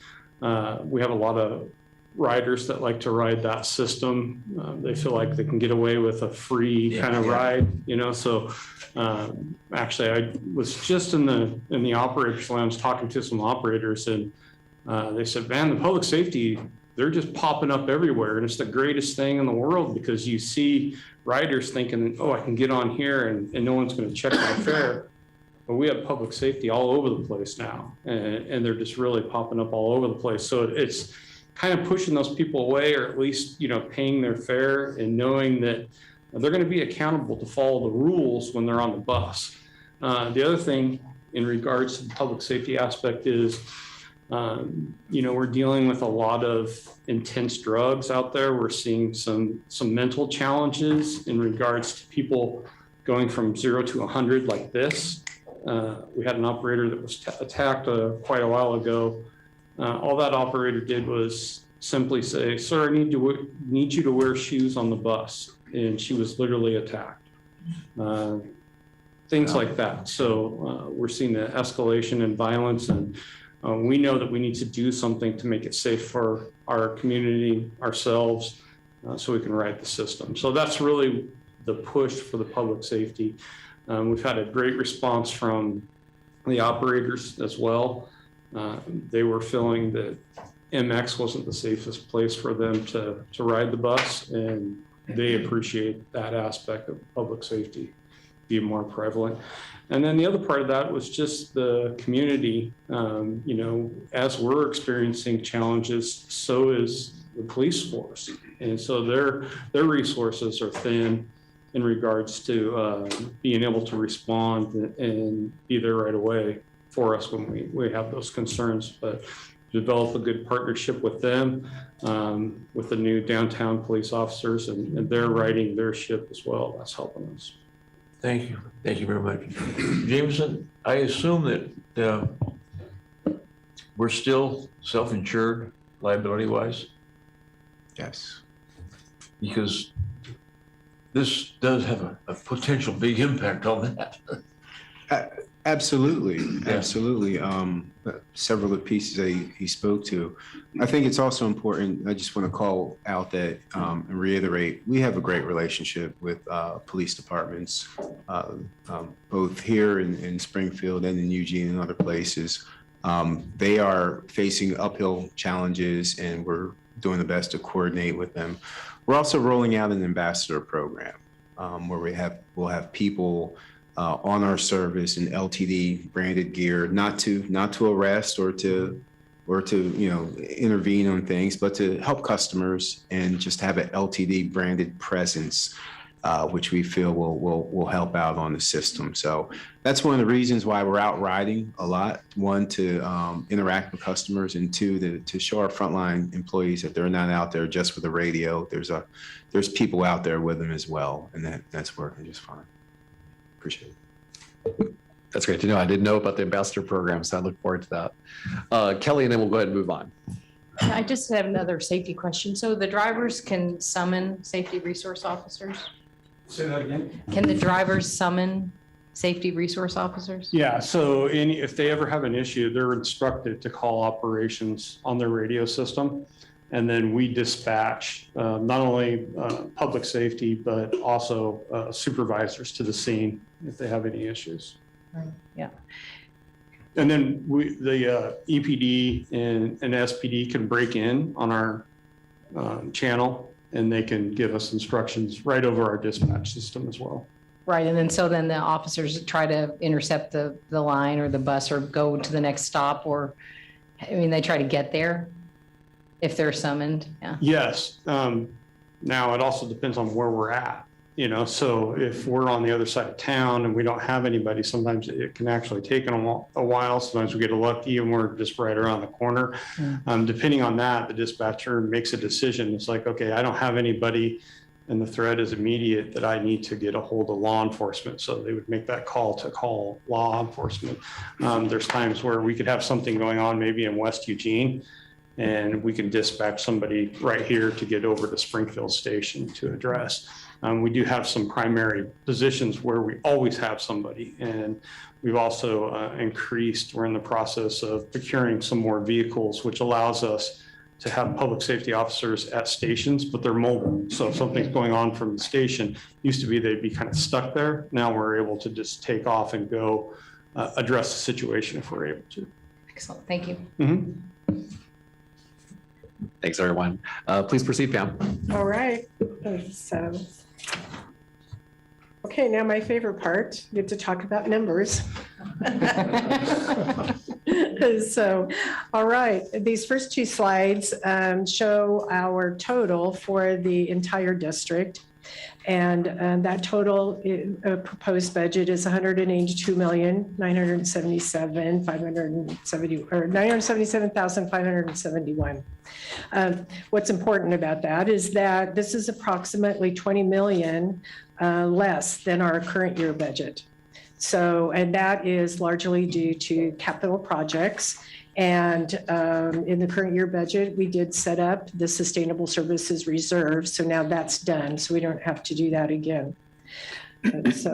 we have a lot of riders that like to ride that system. They feel like they can get away with a free kind of ride, so actually I was just in the operators lounge talking to some operators and they said, man, the public safety, they're just popping up everywhere. And it's the greatest thing in the world because you see riders thinking, oh, I can get on here and no one's going to check my fare. But we have public safety all over the place now. And they're just really popping up all over the place. So it's kind of pushing those people away, or at least, paying their fare and knowing that they're going to be accountable to follow the rules when they're on the bus. The other thing in regards to the public safety aspect is, we're dealing with a lot of intense drugs out there. We're seeing some mental challenges in regards to people going from 0 to 100 like this. We had an operator that was attacked quite a while ago. All that operator did was simply say, sir, I need you to wear shoes on the bus. And she was literally attacked. Things like that. So we're seeing the escalation in violence, and we know that we need to do something to make it safe for our community, ourselves, so we can ride the system. So that's really the push for the public safety. We've had a great response from the operators as well. They were feeling that MX wasn't the safest place for them to ride the bus, and they appreciate that aspect of public safety. be more prevalent. And then the other part of that was just the community. As we're experiencing challenges, so is the police force. And so their resources are thin in regards to being able to respond and be there right away for us when we have those concerns. But develop a good partnership with them, with the new downtown police officers, and they're riding their ship as well. That's helping us. Thank you. Thank you very much. Jameson, I assume that we're still self-insured liability-wise, Yes. because this does have a potential big impact on that. Absolutely, absolutely. Several of the pieces that he spoke to. I think it's also important, I just want to call out that and reiterate, we have a great relationship with police departments, both here in Springfield and in Eugene and other places. They are facing uphill challenges, and we're doing the best to coordinate with them. We're also rolling out an ambassador program where we'll have people on our service in LTD branded gear, not to arrest or to intervene on things, but to help customers and just have an LTD branded presence, which we feel will help out on the system. So that's one of the reasons why we're out riding a lot. One, to interact with customers, and two, to show our frontline employees that they're not out there just with a radio. There's people out there with them as well, and that's working just fine. Appreciate it. That's great to know. I didn't know about the ambassador program, so I look forward to that. Kelly, and then we'll go ahead and move on. I just have another safety question. So the drivers can summon safety resource officers? Say that again? Can the drivers summon safety resource officers? Yeah, so if they ever have an issue, they're instructed to call operations on their radio system. And then we dispatch not only public safety, but also supervisors to the scene if they have any issues. Right. Yeah. And then the EPD and SPD can break in on our channel, and they can give us instructions right over our dispatch system as well. Right. And then so then the officers try to intercept the line or the bus or go to the next stop, or they try to get there if they're summoned. Yeah. Yes. Now it also depends on where we're at. So if we're on the other side of town and we don't have anybody, sometimes it can actually take them a while. Sometimes we get lucky and we're just right around the corner. Depending on that, the dispatcher makes a decision. It's like, okay, I don't have anybody and the threat is immediate that I need to get a hold of law enforcement. So they would make that call to call law enforcement. There's times where we could have something going on maybe in West Eugene, and we can dispatch somebody right here to get over to Springfield Station to address. We do have some primary positions where we always have somebody, and we've also we're in the process of procuring some more vehicles, which allows us to have public safety officers at stations, but they're mobile. So if something's going on from the station, used to be they'd be kind of stuck there. Now we're able to just take off and go address the situation if we're able to. Excellent. Thank you. Mm-hmm. Thanks, everyone. Please proceed, Pam. All right. So, okay, now my favorite part, we get to talk about numbers. So, all right, these first two slides show our total for the entire district. And that total proposed budget is $977,571. What's important about that is that this is approximately 20 million less than our current year budget. So, and that is largely due to capital projects. And in the current year budget, we did set up the Sustainable Services Reserve. So now that's done. So we don't have to do that again. So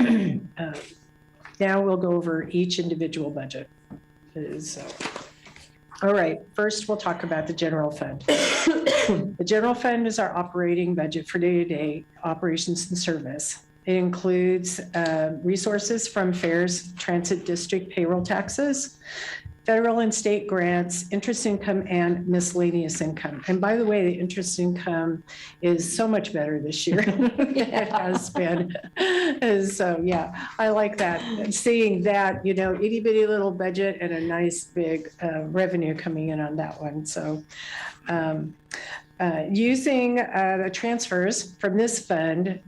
now we'll go over each individual budget. All right, first we'll talk about the general fund. The general fund is our operating budget for day-to-day operations and service. It includes resources from fares, transit district payroll taxes, federal and state grants, interest income, and miscellaneous income. And by the way, the interest income is so much better this year than it has been. And so, yeah, I like that. And seeing that, itty bitty little budget and a nice big revenue coming in on that one. So using the transfers from this fund,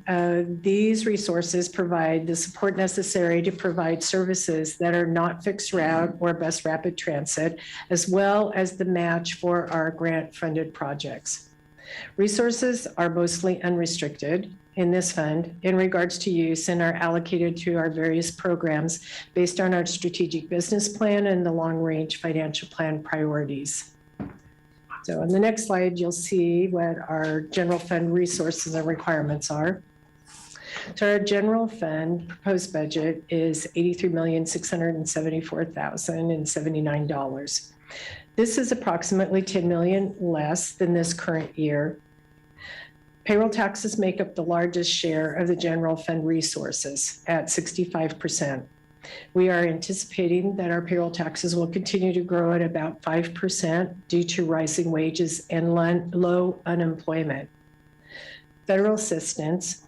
these resources provide the support necessary to provide services that are not fixed route or bus rapid transit, as well as the match for our grant-funded projects. Resources are mostly unrestricted in this fund in regards to use and are allocated to our various programs based on our strategic business plan and the long-range financial plan priorities. So on the next slide, you'll see what our general fund resources and requirements are. So our general fund proposed budget is $83,674,079. This is approximately $10 million less than this current year. Payroll taxes make up the largest share of the general fund resources at 65%. We are anticipating that our payroll taxes will continue to grow at about 5% due to rising wages and low unemployment. Federal assistance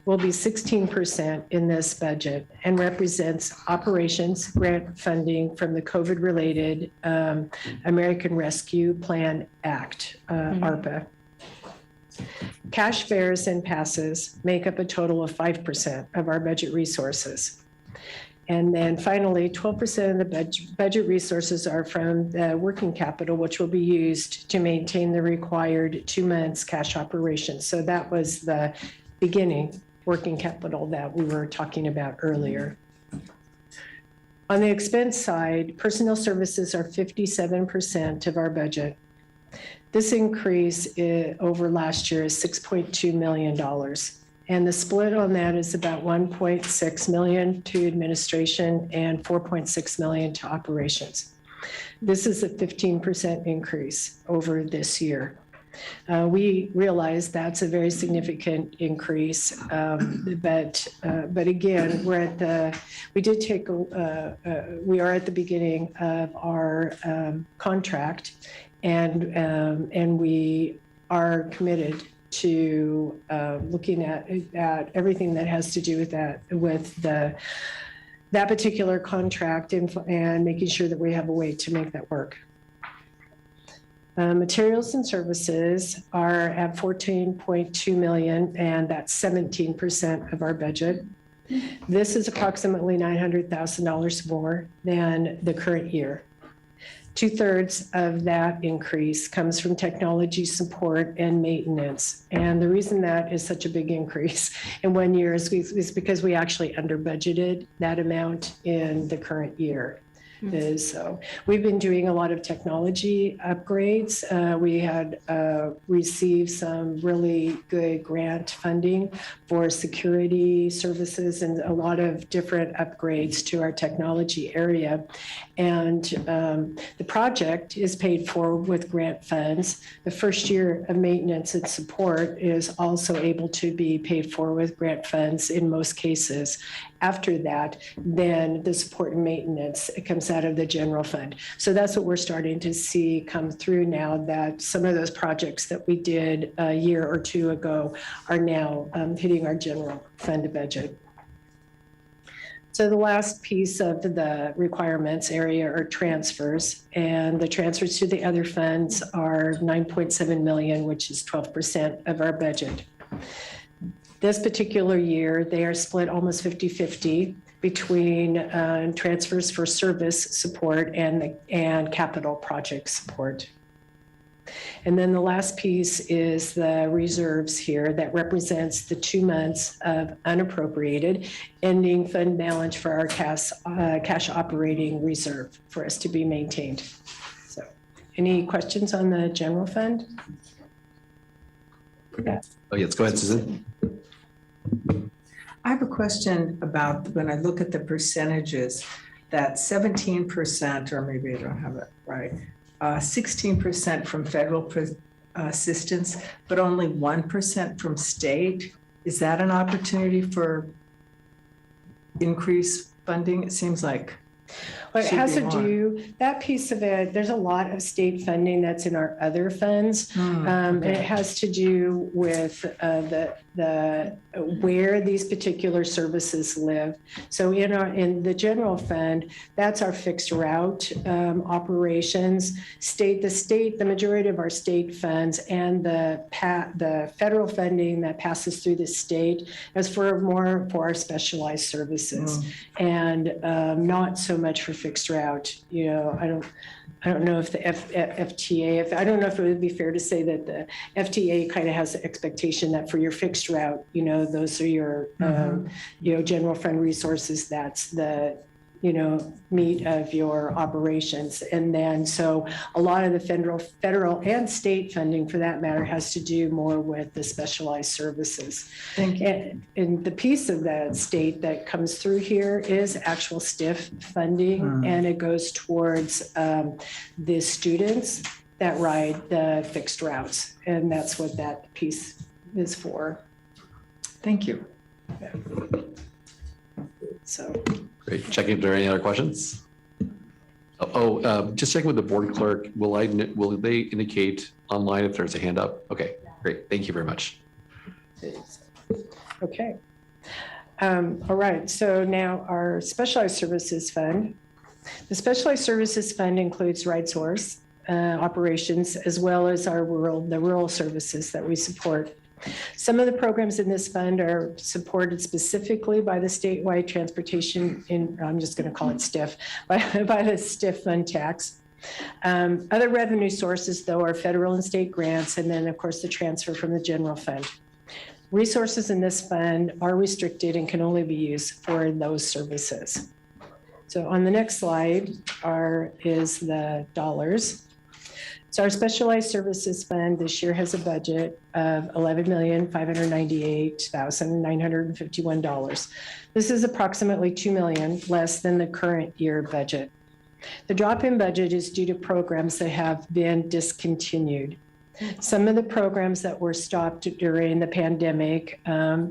will be 16% in this budget and represents operations grant funding from the COVID-related American Rescue Plan Act, ARPA. Cash fares and passes make up a total of 5% of our budget resources. And then finally, 12% of the budget resources are from the working capital, which will be used to maintain the required 2 months cash operations. So that was the beginning working capital that we were talking about earlier. On the expense side, personnel services are 57% of our budget. This increase over last year is $6.2 million. And the split on that is about $1.6 million to administration and $4.6 million to operations. This is a 15% increase over this year. We realize that's a very significant increase, but again, we are at the beginning of our contract, and we are committed to looking at everything that has to do with that particular contract and making sure that we have a way to make that work. Materials and services are at $14.2 million, and that's 17% of our budget. This is approximately $900,000 more than the current year. 2/3 of that increase comes from technology support and maintenance. And the reason that is such a big increase in 1 year is because we actually under budgeted that amount in the current year. So we've been doing a lot of technology upgrades. We had received some really good grant funding for security services and a lot of different upgrades to our technology area. And the project is paid for with grant funds. The first year of maintenance and support is also able to be paid for with grant funds in most cases. After that, then the support and maintenance comes out of the general fund. So that's what we're starting to see come through now, that some of those projects that we did a year or two ago are now hitting our general fund budget. So the last piece of the requirements area are transfers, and the transfers to the other funds are $9.7 million, which is 12% of our budget. This particular year, they are split almost 50-50 between transfers for service support and capital project support. And then the last piece is the reserves here that represents the 2 months of unappropriated ending fund balance for our cash operating reserve for us to be maintained. So any questions on the general fund? Yeah. Oh, yes, go ahead, Susan. I have a question about when I look at the percentages, that 17%, or maybe I don't have it right, 16% from federal assistance, but only 1% from state. Is that an opportunity for increased funding? It seems like Well, it Should has be to more. do, that piece of it, there's a lot of state funding that's in our other funds. It has to do with where these particular services live. So in the general fund, that's our fixed route operations. The majority of our state funds and the federal funding that passes through the state is for our specialized services, and not so much for fixed route. I don't know if the FTA, I don't know if it would be fair to say that the FTA kind of has the expectation that for your fixed route, those are your, general fund resources. That's the, meat of your operations. And then, so a lot of the federal and state funding for that matter has to do more with the specialized services. Thank you. And the piece of the state that comes through here is actual STIF funding, and it goes towards the students that ride the fixed routes. And that's what that piece is for. Thank you. So. Great. Checking if there are any other questions. Just checking with the board clerk. Will they indicate online if there's a hand up? Okay, great. Thank you very much. Okay. All right. So now our specialized services fund. The specialized services fund includes RideSource operations, as well as the rural services that we support. Some of the programs in this fund are supported specifically by the statewide transportation, I'm just going to call it STIF, by the STIF fund tax. Other revenue sources, though, are federal and state grants, and then, of course, the transfer from the general fund. Resources in this fund are restricted and can only be used for those services. So on the next slide is the dollars. So our specialized services fund this year has a budget of $11,598,951. This is approximately $2 million less than the current year budget. The drop in budget is due to programs that have been discontinued. Some of the programs that were stopped during the pandemic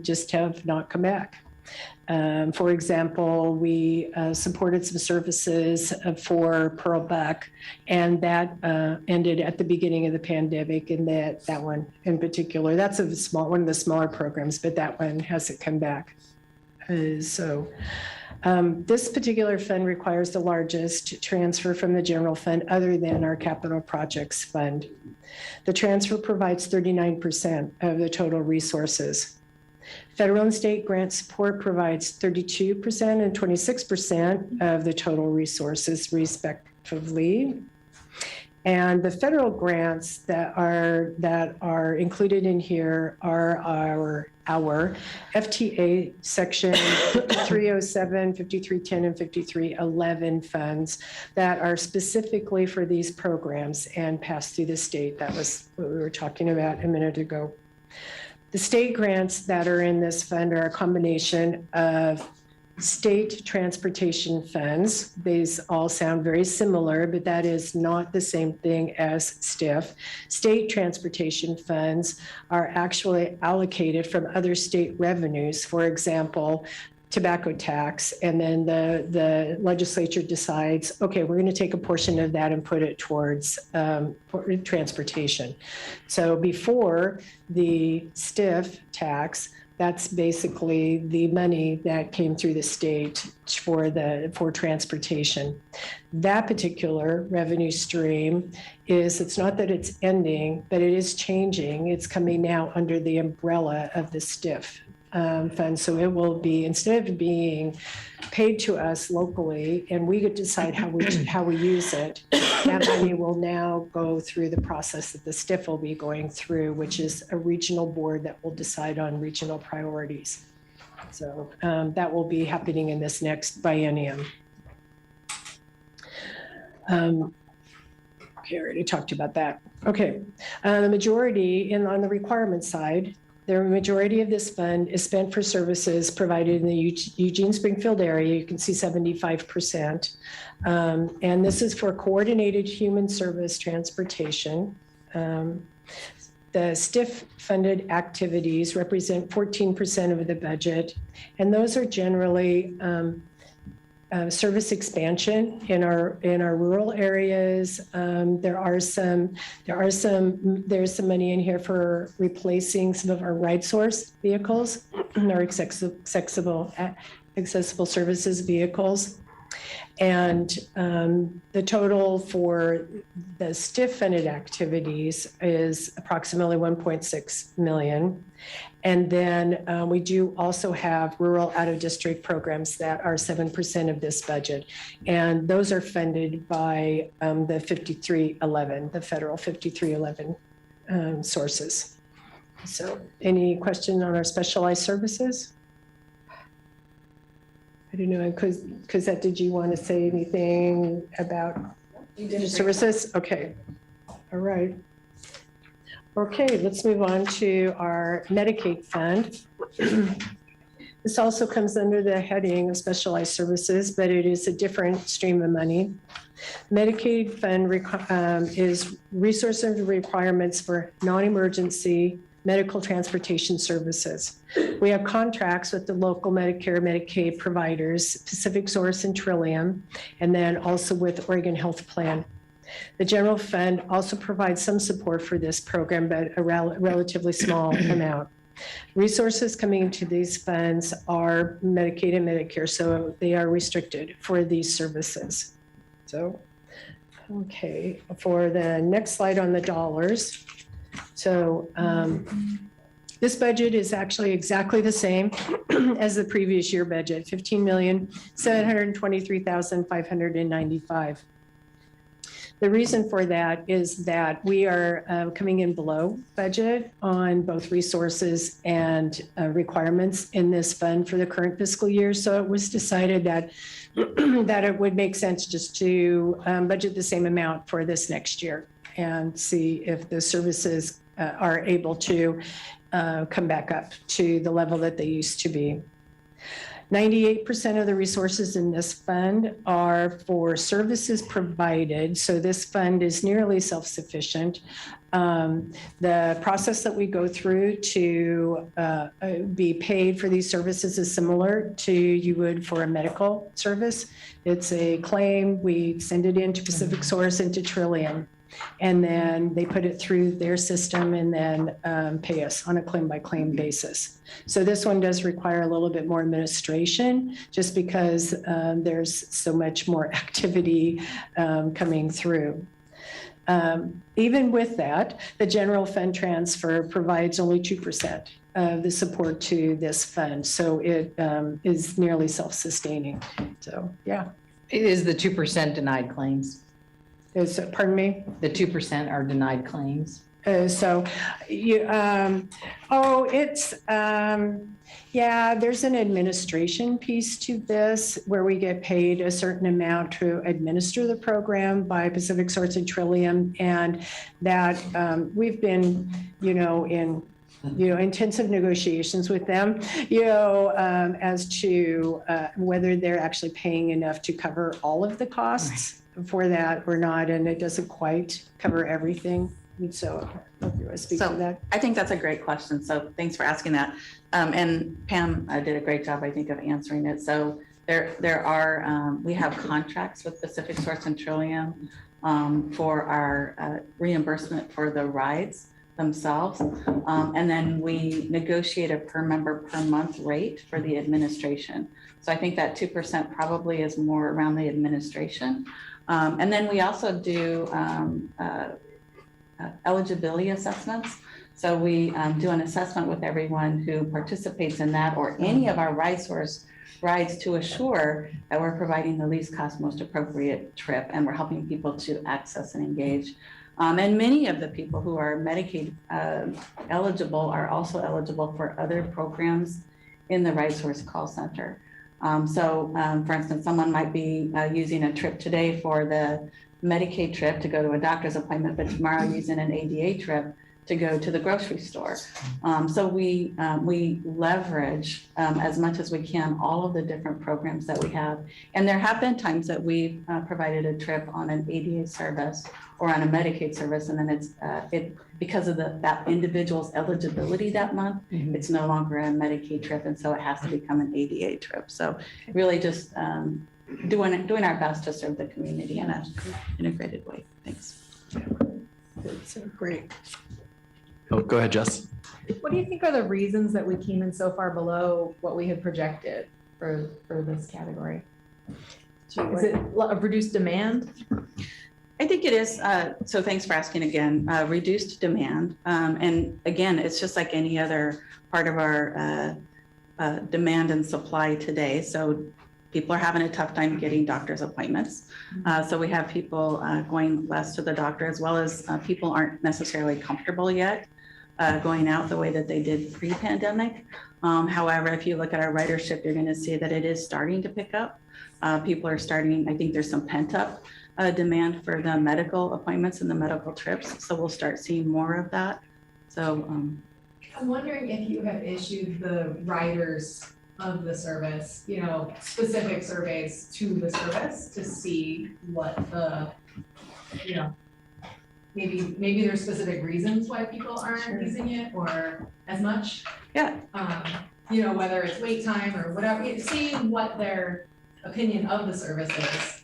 just have not come back. For example, we supported some services for Pearl Buck, and that ended at the beginning of the pandemic. And that one in particular, that's one of the smaller programs, but that one hasn't come back. This particular fund requires the largest transfer from the general fund other than our capital projects fund. The transfer provides 39% of the total resources. Federal and state grant support provides 32% and 26% of the total resources, respectively. And the federal grants that are included in here are our FTA section 5307, 5310, and 5311 funds that are specifically for these programs and pass through the state. That was what we were talking about a minute ago. The state grants that are in this fund are a combination of state transportation funds. These all sound very similar, but that is not the same thing as STIF. State transportation funds are actually allocated from other state revenues, for example, tobacco tax, and then the legislature decides, okay, we're going to take a portion of that and put it towards transportation. So before the STIF tax, that's basically the money that came through the state for transportation. That particular revenue stream it's not that it's ending, but it is changing. It's coming now under the umbrella of the STIF fund. So it will be, instead of being paid to us locally and we could decide how we use it, that money will now go through the process that the STIF will be going through, which is a regional board that will decide on regional priorities. So that will be happening in this next biennium. Okay, I already talked about that. Okay, the majority on the requirement side, the majority of this fund is spent for services provided in the Eugene Springfield area. You can see 75%. And this is for coordinated human service transportation. The STIF funded activities represent 14% of the budget. And those are generally service expansion in our rural areas. There's some money in here for replacing some of our ride source vehicles, our accessible services vehicles. And the total for the STIF funded activities is approximately 1.6 million. And then we do also have rural out-of-district programs that are 7% of this budget. And those are funded by the 5311, the federal 5311 sources. So any question on our specialized services? I don't know, Cosette, did you want to say anything about services? Okay, all right. Okay, let's move on to our Medicaid fund. This also comes under the heading of specialized services, but it is a different stream of money. Medicaid fund is resource and requirements for non-emergency medical transportation services. We have contracts with the local Medicare, Medicaid providers, Pacific Source and Trillium, and then also with Oregon Health Plan. The general fund also provides some support for this program, but a relatively small amount. Resources coming into these funds are Medicaid and Medicare, so they are restricted for these services. So, okay, for the next slide on the dollars. So this budget is actually exactly the same as the previous year budget, $15,723,595. The reason for that is that we are coming in below budget on both resources and requirements in this fund for the current fiscal year. So it was decided that that it would make sense just to budget the same amount for this next year and see if the services are able to come back up to the level that they used to be. 98% of the resources in this fund are for services provided. So this fund is nearly self-sufficient. The process that we go through to be paid for these services is similar to you would for a medical service. It's a claim, we send it into Pacific Source, into Trillium, and then they put it through their system and then pay us on a claim-by-claim basis. So this one does require a little bit more administration just because there's so much more activity coming through. Even with that, the general fund transfer provides only 2% of the support to this fund. So it is nearly self-sustaining. So, yeah. Is the 2% denied claims? Pardon me? The 2% are denied claims. So, yeah, there's an administration piece to this where we get paid a certain amount to administer the program by Pacific Source and Trillium, and that we've been, in intensive negotiations with them, as to whether they're actually paying enough to cover all of the costs for that or not, and it doesn't quite cover everything. So if you want to speak to that. I think that's a great question. So thanks for asking that. And Pam did a great job, I think, of answering it. So there are, we have contracts with Pacific Source and Trillium for our reimbursement for the rides themselves. And then we negotiate a per member per month rate for the administration. So I think that 2% probably is more around the administration. And then we also do eligibility assessments. So we do an assessment with everyone who participates in that or any of our ride source rides to assure that we're providing the least cost, most appropriate trip, and we're helping people to access and engage. And many of the people who are Medicaid eligible are also eligible for other programs in the Ride Source call center. For instance, someone might be using a trip today for the Medicaid trip to go to a doctor's appointment, but tomorrow using an ADA trip to go to the grocery store. So we leverage as much as we can all of the different programs that we have. And there have been times that we've provided a trip on an ADA service or on a Medicaid service, and then it's because of that individual's eligibility that month, it's no longer a Medicaid trip, and so it has to become an ADA trip. So really just doing our best to serve the community in an integrated way. Thanks. So great. Oh, go ahead, Jess. What do you think are the reasons that we came in so far below what we had projected for this category? Is it a reduced demand? I think it is. So thanks for asking again. Reduced demand. And again, it's just like any other part of our demand and supply today. So people are having a tough time getting doctor's appointments. So we have people going less to the doctor, as well as people aren't necessarily comfortable yet going out the way that they did pre-pandemic. However, if you look at our ridership, you're going to see that it is starting to pick up. People are starting, I think there's some pent up demand for the medical appointments and the medical trips. So we'll start seeing more of that. So I'm wondering if you have issued the riders of the service, you know, specific surveys to the service to see what the, you know, maybe there's specific reasons why people aren't using it or as much. Yeah. You know, whether it's wait time or whatever, seeing what their opinion of the service is.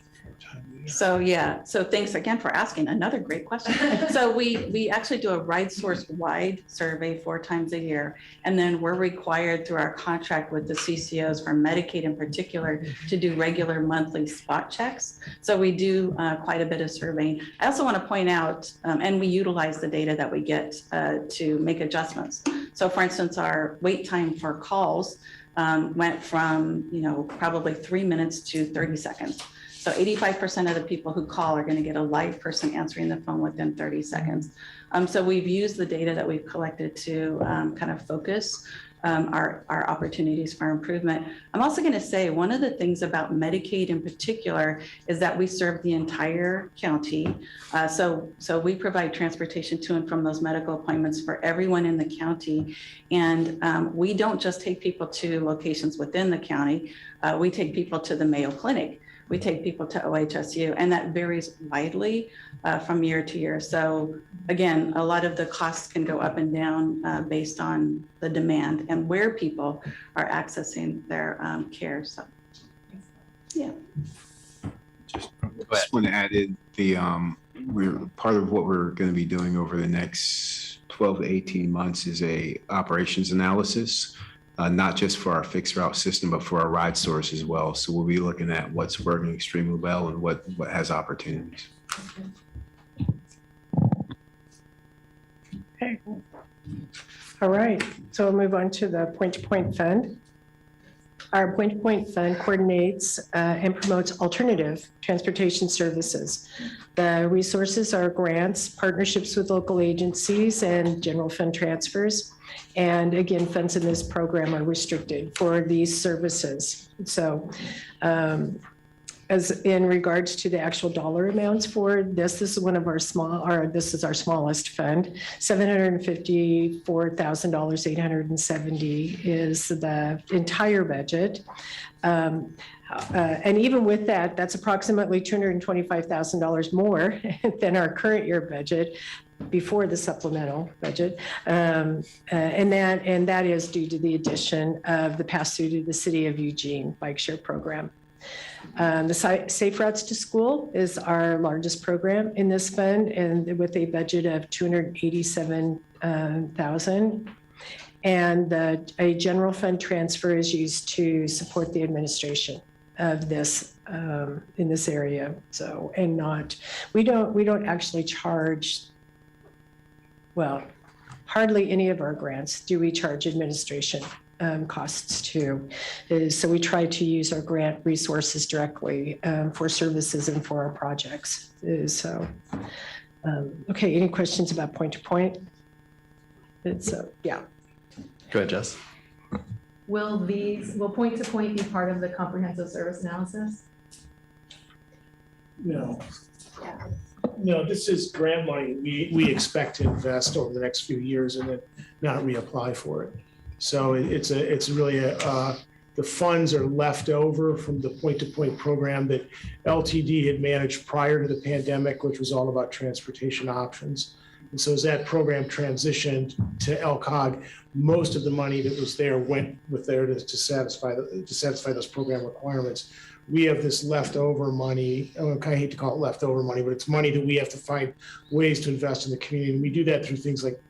So yeah, so thanks again for asking. Another great question. So we actually do a RideSource wide survey 4 times a year, and then we're required through our contract with the CCOs for Medicaid in particular to do regular monthly spot checks. So we do quite a bit of surveying. I also want to point out, and we utilize the data that we get to make adjustments. So for instance, our wait time for calls went from, you know, probably 3 minutes to 30 seconds. So 85% of the people who call are going to get a live person answering the phone within 30 seconds. So we've used the data that we've collected to kind of focus our opportunities for improvement. I'm also going to say one of the things about Medicaid in particular is that we serve the entire county. So we provide transportation to and from those medical appointments for everyone in the county. And we don't just take people to locations within the county. We take people to the Mayo Clinic. We take people to OHSU, and that varies widely from year to year. So again, a lot of the costs can go up and down based on the demand and where people are accessing their care. So, yeah. Just want to add in we're part of what we're going to be doing over the next 12 to 18 months is a operations analysis. Not just for our fixed route system, but for our RideSource as well. So we'll be looking at what's working extremely well and what has opportunities. Okay. All right. So we'll move on to the point-to-point fund. Our point-to-point fund coordinates and promotes alternative transportation services. The resources are grants, partnerships with local agencies, and general fund transfers. And again, funds in this program are restricted for these services. So as in regards to the actual dollar amounts for this is one of our this is our smallest fund. $754,870 is the entire budget. And even with that, that's approximately $225,000 more than our current year budget before the supplemental budget. And that is due to the addition of the pass-through to the City of Eugene bike share program. The Safe Routes to School is our largest program in this fund, and with a budget of $287,000. And a general fund transfer is used to support the administration of this in this area. So, and we don't actually charge, well, hardly any of our grants do we charge administration costs to. So we try to use our grant resources directly for services and for our projects. So, okay, any questions about point-to-point? Yeah. Go ahead, Jess. Will point-to-point be part of the comprehensive service analysis? No. No, this is grant money we expect to invest over the next few years and then not reapply for it. So it's really the funds are left over from the point-to-point program that LTD had managed prior to the pandemic, which was all about transportation options. And so as that program transitioned to LCOG, most of the money that was there went with there to satisfy those program requirements. We have this leftover money. I kind of hate to call it leftover money, but it's money that we have to find ways to invest in the community. And we do that through things like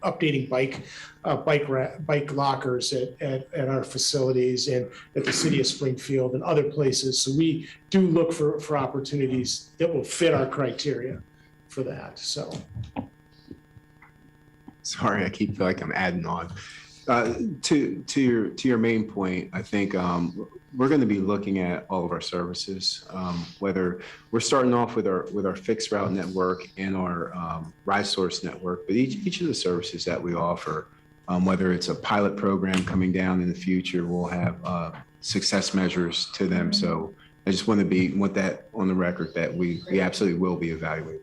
updating bike lockers at our facilities and at the city of Springfield and other places. So we do look for opportunities that will fit our criteria for that. So. Sorry, I keep feel like I'm adding on. To your main point, I think we're going to be looking at all of our services, whether we're starting off with our fixed route network and our RideSource network, but each of the services that we offer, whether it's a pilot program coming down in the future, we'll have success measures to them. So I just want that on the record that we absolutely will be evaluating.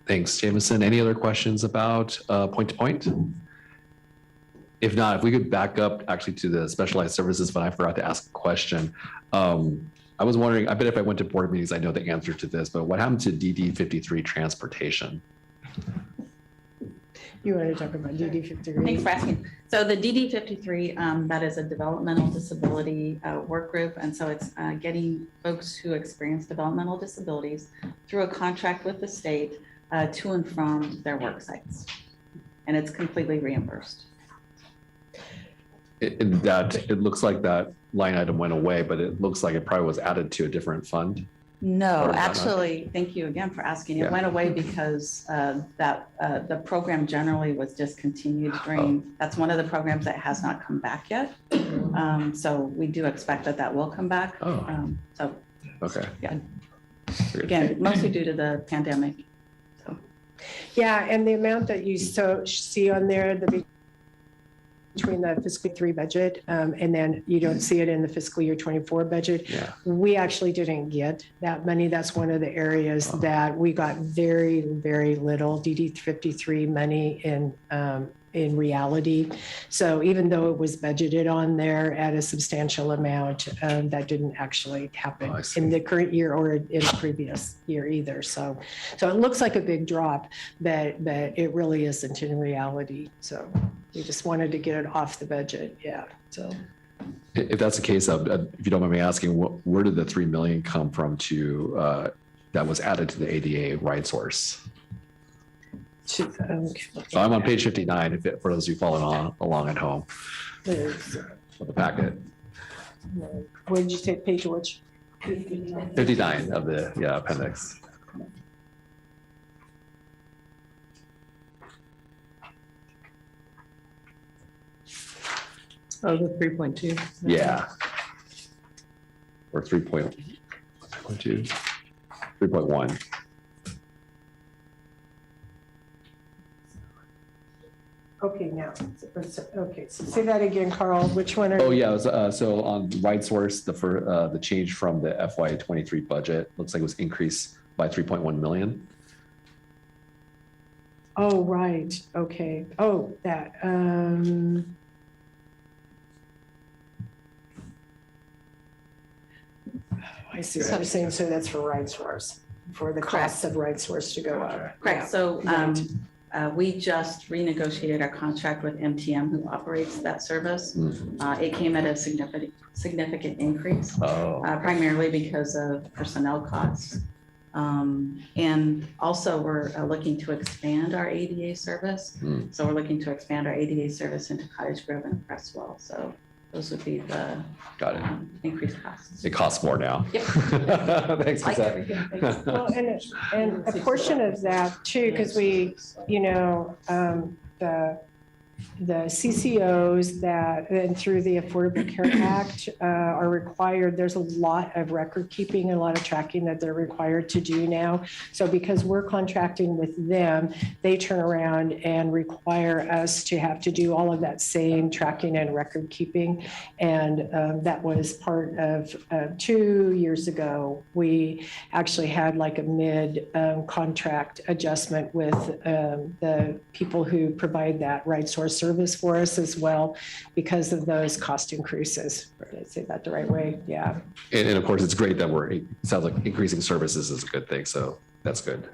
Thanks, Jameson. Any other questions about point to point? If not, if we could back up actually to the specialized services, but I forgot to ask a question. I was wondering, I bet if I went to board meetings, I know the answer to this, but what happened to DD 53 transportation? You want to talk about DD 53? Thanks for asking. So the DD 53, that is a developmental disability work group. And so it's getting folks who experience developmental disabilities through a contract with the state to and from their work sites. And it's completely reimbursed. It looks like that line item went away, but it looks like it probably was added to a different fund. No, Or actually, thank you again for asking. It Yeah. went away because the program generally was discontinued during, that's one of the programs that has not come back yet. So we do expect that will come back. So Okay. yeah, again, mostly due to the pandemic. So. Yeah, and the amount that you see on there, between the fiscal 3 budget and then you don't see it in the fiscal year 24 budget. Yeah. We actually didn't get that money. That's one of the areas that we got very, very little DD 53 money in reality. So even though it was budgeted on there at a substantial amount, that didn't actually happen in the current year or in the previous year either. So it looks like a big drop, but it really isn't in reality. So we just wanted to get it off the budget. Yeah. So If that's the case, if you don't mind me asking, where did the 3 million come from that was added to the ADA RideSource? So I'm on page 59, for those of you following along at home with the packet. What did you say, page which? 59 of the appendix. Oh, the 3.2. Yeah. Or 3.2, 3.1. Okay, now, okay, so say that again, Carl. Which one are you? Oh, yeah. So on RideSource, the change from the FY23 budget looks like it was increased by 3.1 million. Oh, right. Okay. Oh, that. I see what you're saying. So that's for RideSource, for the costs of RideSource to go up. Correct. Yeah. So Right. we just renegotiated our contract with MTM, who operates that service. It came at a significant increase, primarily because of personnel costs. And also we're looking to expand our ADA service. So we're looking to expand our ADA service into Cottage Grove and Crestwell. So those would be the increased costs. It costs more now. Yep. Thanks for that. Well, and a portion of that too, because we, the CCOs that, and through the Affordable Care Act are required, there's a lot of record keeping and a lot of tracking that they're required to do now. So because we're contracting with them, they turn around and require us to have to do all of that same tracking and record keeping. And that was part of 2 years ago, we actually had like a mid contract adjustment with the people who provide that RideSource service for us as well because of those cost increases. Did I say that the right way? Yeah. And of course, it's great that it sounds like increasing services is a good thing. So that's good.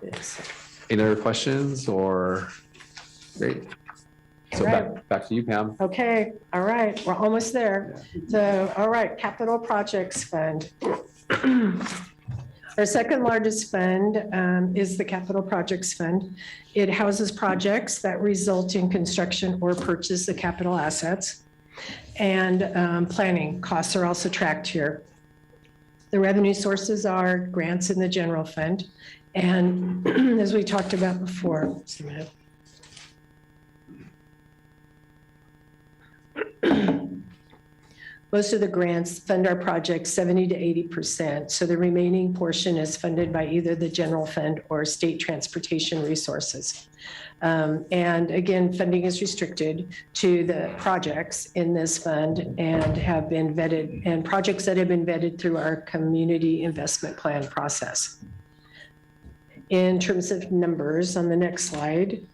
Yes. Any other questions or? Great. So All right. back to you, Pam. Okay, all right, we're almost there. So, all right, Capital Projects Fund. Our second largest fund is the Capital Projects Fund. It houses projects that result in construction or purchase of capital assets. And planning costs are also tracked here. The revenue sources are grants in the general fund. And as we talked about before, just a minute. Most of the grants fund our projects 70 to 80%. So the remaining portion is funded by either the general fund or state transportation resources. And again, funding is restricted to the projects in this fund and have been vetted, and projects that have been vetted through our community investment plan process. In terms of numbers on the next slide,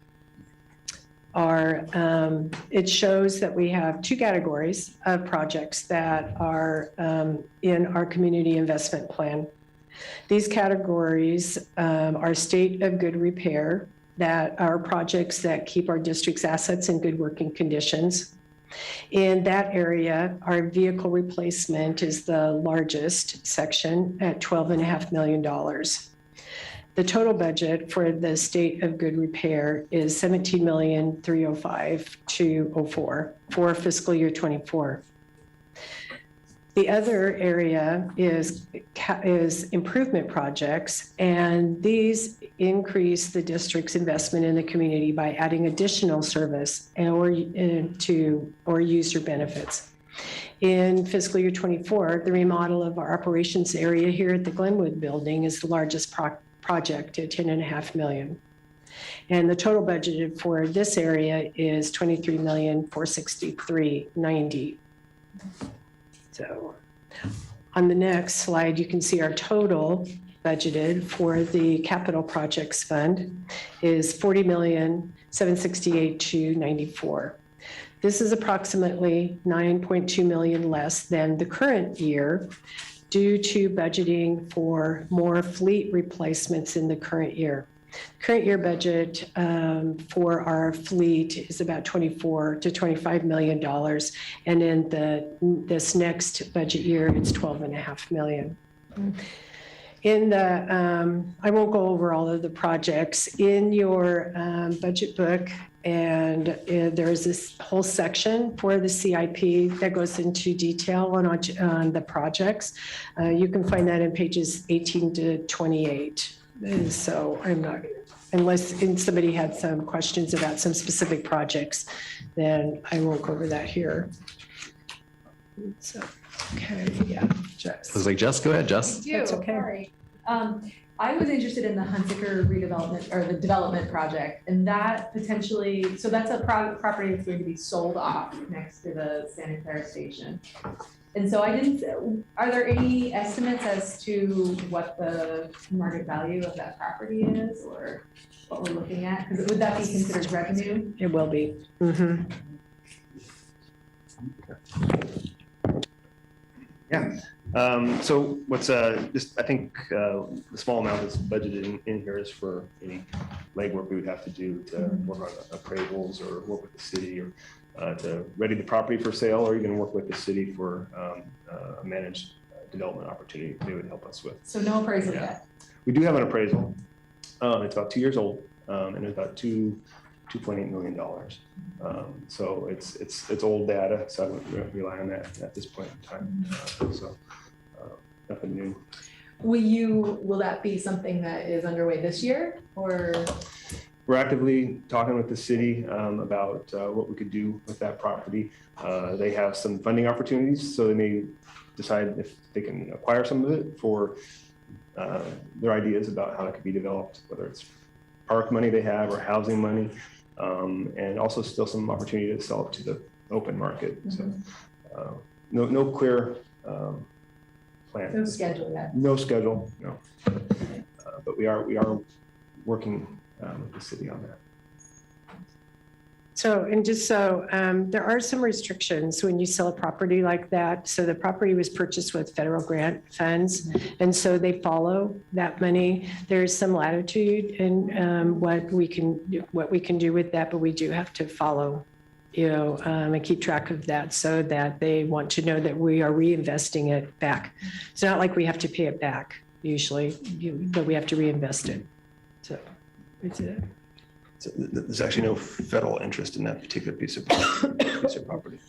it shows that we have two categories of projects that are in our community investment plan. These categories are state of good repair, that are projects that keep our district's assets in good working conditions. In that area, our vehicle replacement is the largest section at $12.5 million. The total budget for the state of good repair is $17,305,204 for fiscal year 24. The other area is improvement projects, and these increase the district's investment in the community by adding additional service or user benefits. In fiscal year 24, the remodel of our operations area here at the Glenwood building is the largest project at $10.5 million. And the total budgeted for this area is $23,463,090. So on the next slide, you can see our total budgeted for the Capital Projects Fund is $40,768,294. This is approximately $9.2 million less than the current year, due to budgeting for more fleet replacements in the current year. Current year budget for our fleet is about $24 to $25 million. And in this next budget year, it's $12.5 million. In the, I won't go over all of the projects. In your budget book, and there's this whole section for the CIP that goes into detail on the projects. You can find that in pages 18 to 28. And so I'm not, unless somebody had some questions about some specific projects, then I won't go over that here. So, okay, yeah, Jess. I was like, Jess, go ahead, Jess. That's okay. Sorry. I was interested in the Hunsaker redevelopment or the development project, and that potentially, so that's a property that's going to be sold off next to the Santa Clara station. And so are there any estimates as to what the market value of that property is, or what we're looking at? Because would that be considered revenue? It will be. Mm-hmm. Yeah. So what's just, I think the small amount that's budgeted in here is for any legwork we would have to do to work on appraisals or work with the city or to ready the property for sale, or even work with the city for a managed development opportunity they would help us with. So no appraisal yet? We do have an appraisal. It's about 2 years old, and it's about $2.8 million. So it's old data, so I wouldn't rely on that at this point in time. So nothing new. Will that be something that is underway this year, or? We're actively talking with the city about what we could do with that property. They have some funding opportunities, so they may decide if they can acquire some of it for their ideas about how it could be developed, whether it's park money they have or housing money, and also still some opportunity to sell it to the open market. Mm-hmm. So no clear plan. No schedule yet? No schedule, no. But we are working with the city on that. So, and just so, there are some restrictions when you sell a property like that. So the property was purchased with federal grant funds, and so they follow that money. There's some latitude in what we can do with that, but we do have to follow, and keep track of that so that they want to know that we are reinvesting it back. It's not like we have to pay it back usually, but we have to reinvest it. So it's it. So there's actually no federal interest in that particular piece of property.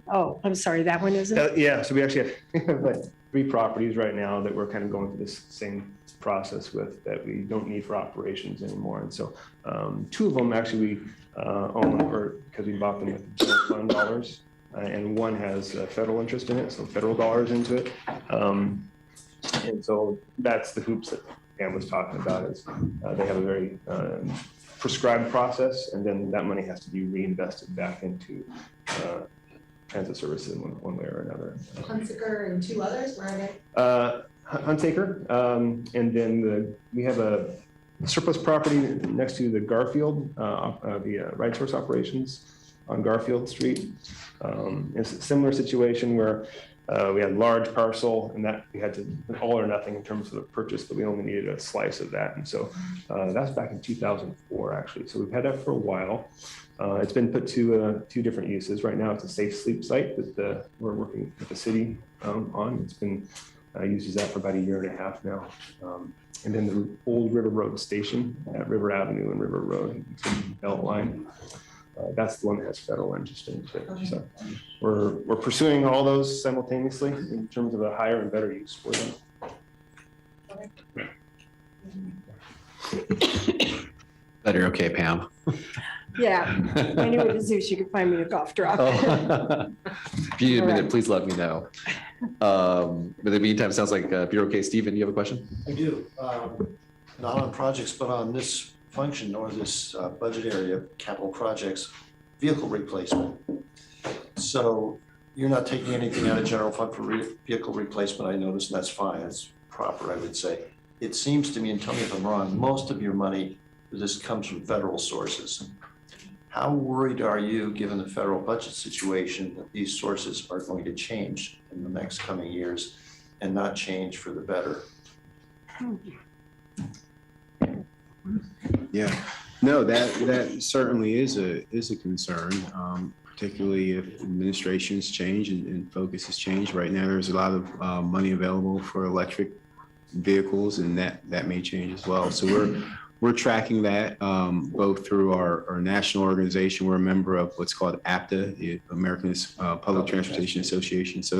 Oh, I'm sorry, that one isn't? Yeah, so we actually have like 3 properties right now that we're kind of going through this same process with that we don't need for operations anymore. And so 2 of them actually we own or because we bought them with general fund dollars, and one has a federal interest in it, so federal dollars into it. And so that's the hoops that Pam was talking about is they have a very prescribed process, and then that money has to be reinvested back into transit services in one way or another. Hunsaker and 2 others, where are they? Hunsaker, and then we have a surplus property next to the Garfield, the Right Source operations on Garfield Street. It's a similar situation where we had a large parcel and that we had to all or nothing in terms of the purchase, but we only needed a slice of that. And so that's back in 2004, actually. So we've had that for a while. It's been put to 2 different uses. Right now, it's a safe sleep site that we're working with the city on. It's been used as that for about 1.5 years now. And then the old River Road station at River Avenue and River Road, Beltline. That's the one that has federal interest in it. Okay. So we're pursuing all those simultaneously in terms of a higher and better use for them. Glad you're okay, Pam. Yeah, I knew it was Zeus, you could find me a golf drop. If you need a minute, please let me know. But in the meantime, it sounds like if you're okay, Stephen, you have a question? I do, not on projects, but on this function or this budget area, capital projects, vehicle replacement. So you're not taking anything out of general fund for vehicle replacement, I noticed, and that's fine, that's proper, I would say. It seems to me, and tell me if I'm wrong, most of your money, this comes from federal sources. How worried are you, given the federal budget situation, that these sources are going to change in the next coming years and not change for the better? Yeah, no, that certainly is a concern, particularly if administrations change and focuses change. Right now, there's a lot of money available for electric vehicles, and that may change as well. So we're tracking that both through our national organization. We're a member of what's called APTA, the American Public Transportation Association. So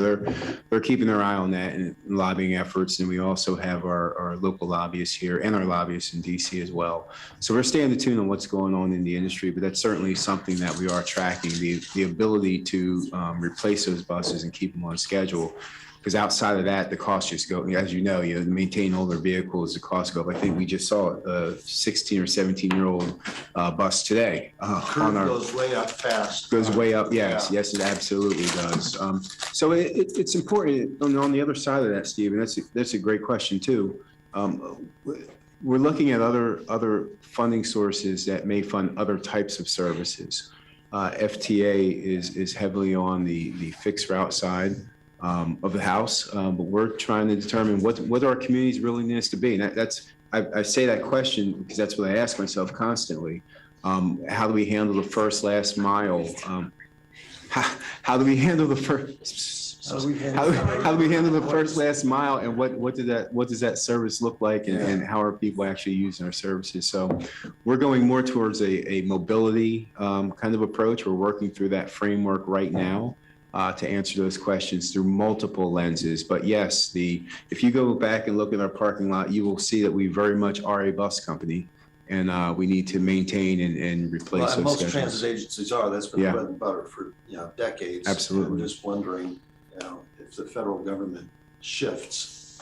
they're keeping their eye on that and lobbying efforts. And we also have our local lobbyists here and our lobbyists in DC as well. So we're staying tuned on what's going on in the industry, but that's certainly something that we are tracking, the ability to replace those buses and keep them on schedule. Because outside of that, the costs just go, as you know, maintain older vehicles, the costs go up. I think we just saw a 16 or 17-year-old bus today. Curve goes way up fast. Goes way up, yes. Yeah. Yes, it absolutely does. So it's important. On the other side of that, Stephen, that's a great question too. We're looking at other funding sources that may fund other types of services. FTA is heavily on the fixed route side of the house, but we're trying to determine what our community's willingness to be. And I say that question because that's what I ask myself constantly. How do we handle the last mile? How do we handle the last mile, and what does that service look like, and how are people actually using our services? So we're going more towards a mobility kind of approach. We're working through that framework right now. To answer those questions through multiple lenses. But yes, if you go back and look at our parking lot, you will see that we very much are a bus company, and we need to maintain and replace those most schedules. transit agencies are. That's been bread and butter for decades. Absolutely. I'm just wondering, if the federal government shifts,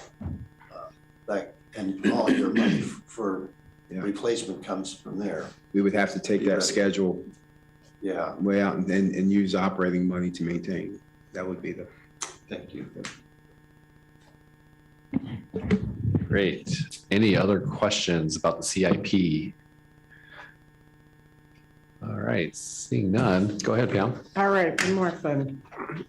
and all your money for replacement comes from there. We would have to take that schedule way out and use operating money to maintain. That would be Thank you. Great. Any other questions about the CIP? All right, seeing none, go ahead, Pam. All right, one more fun.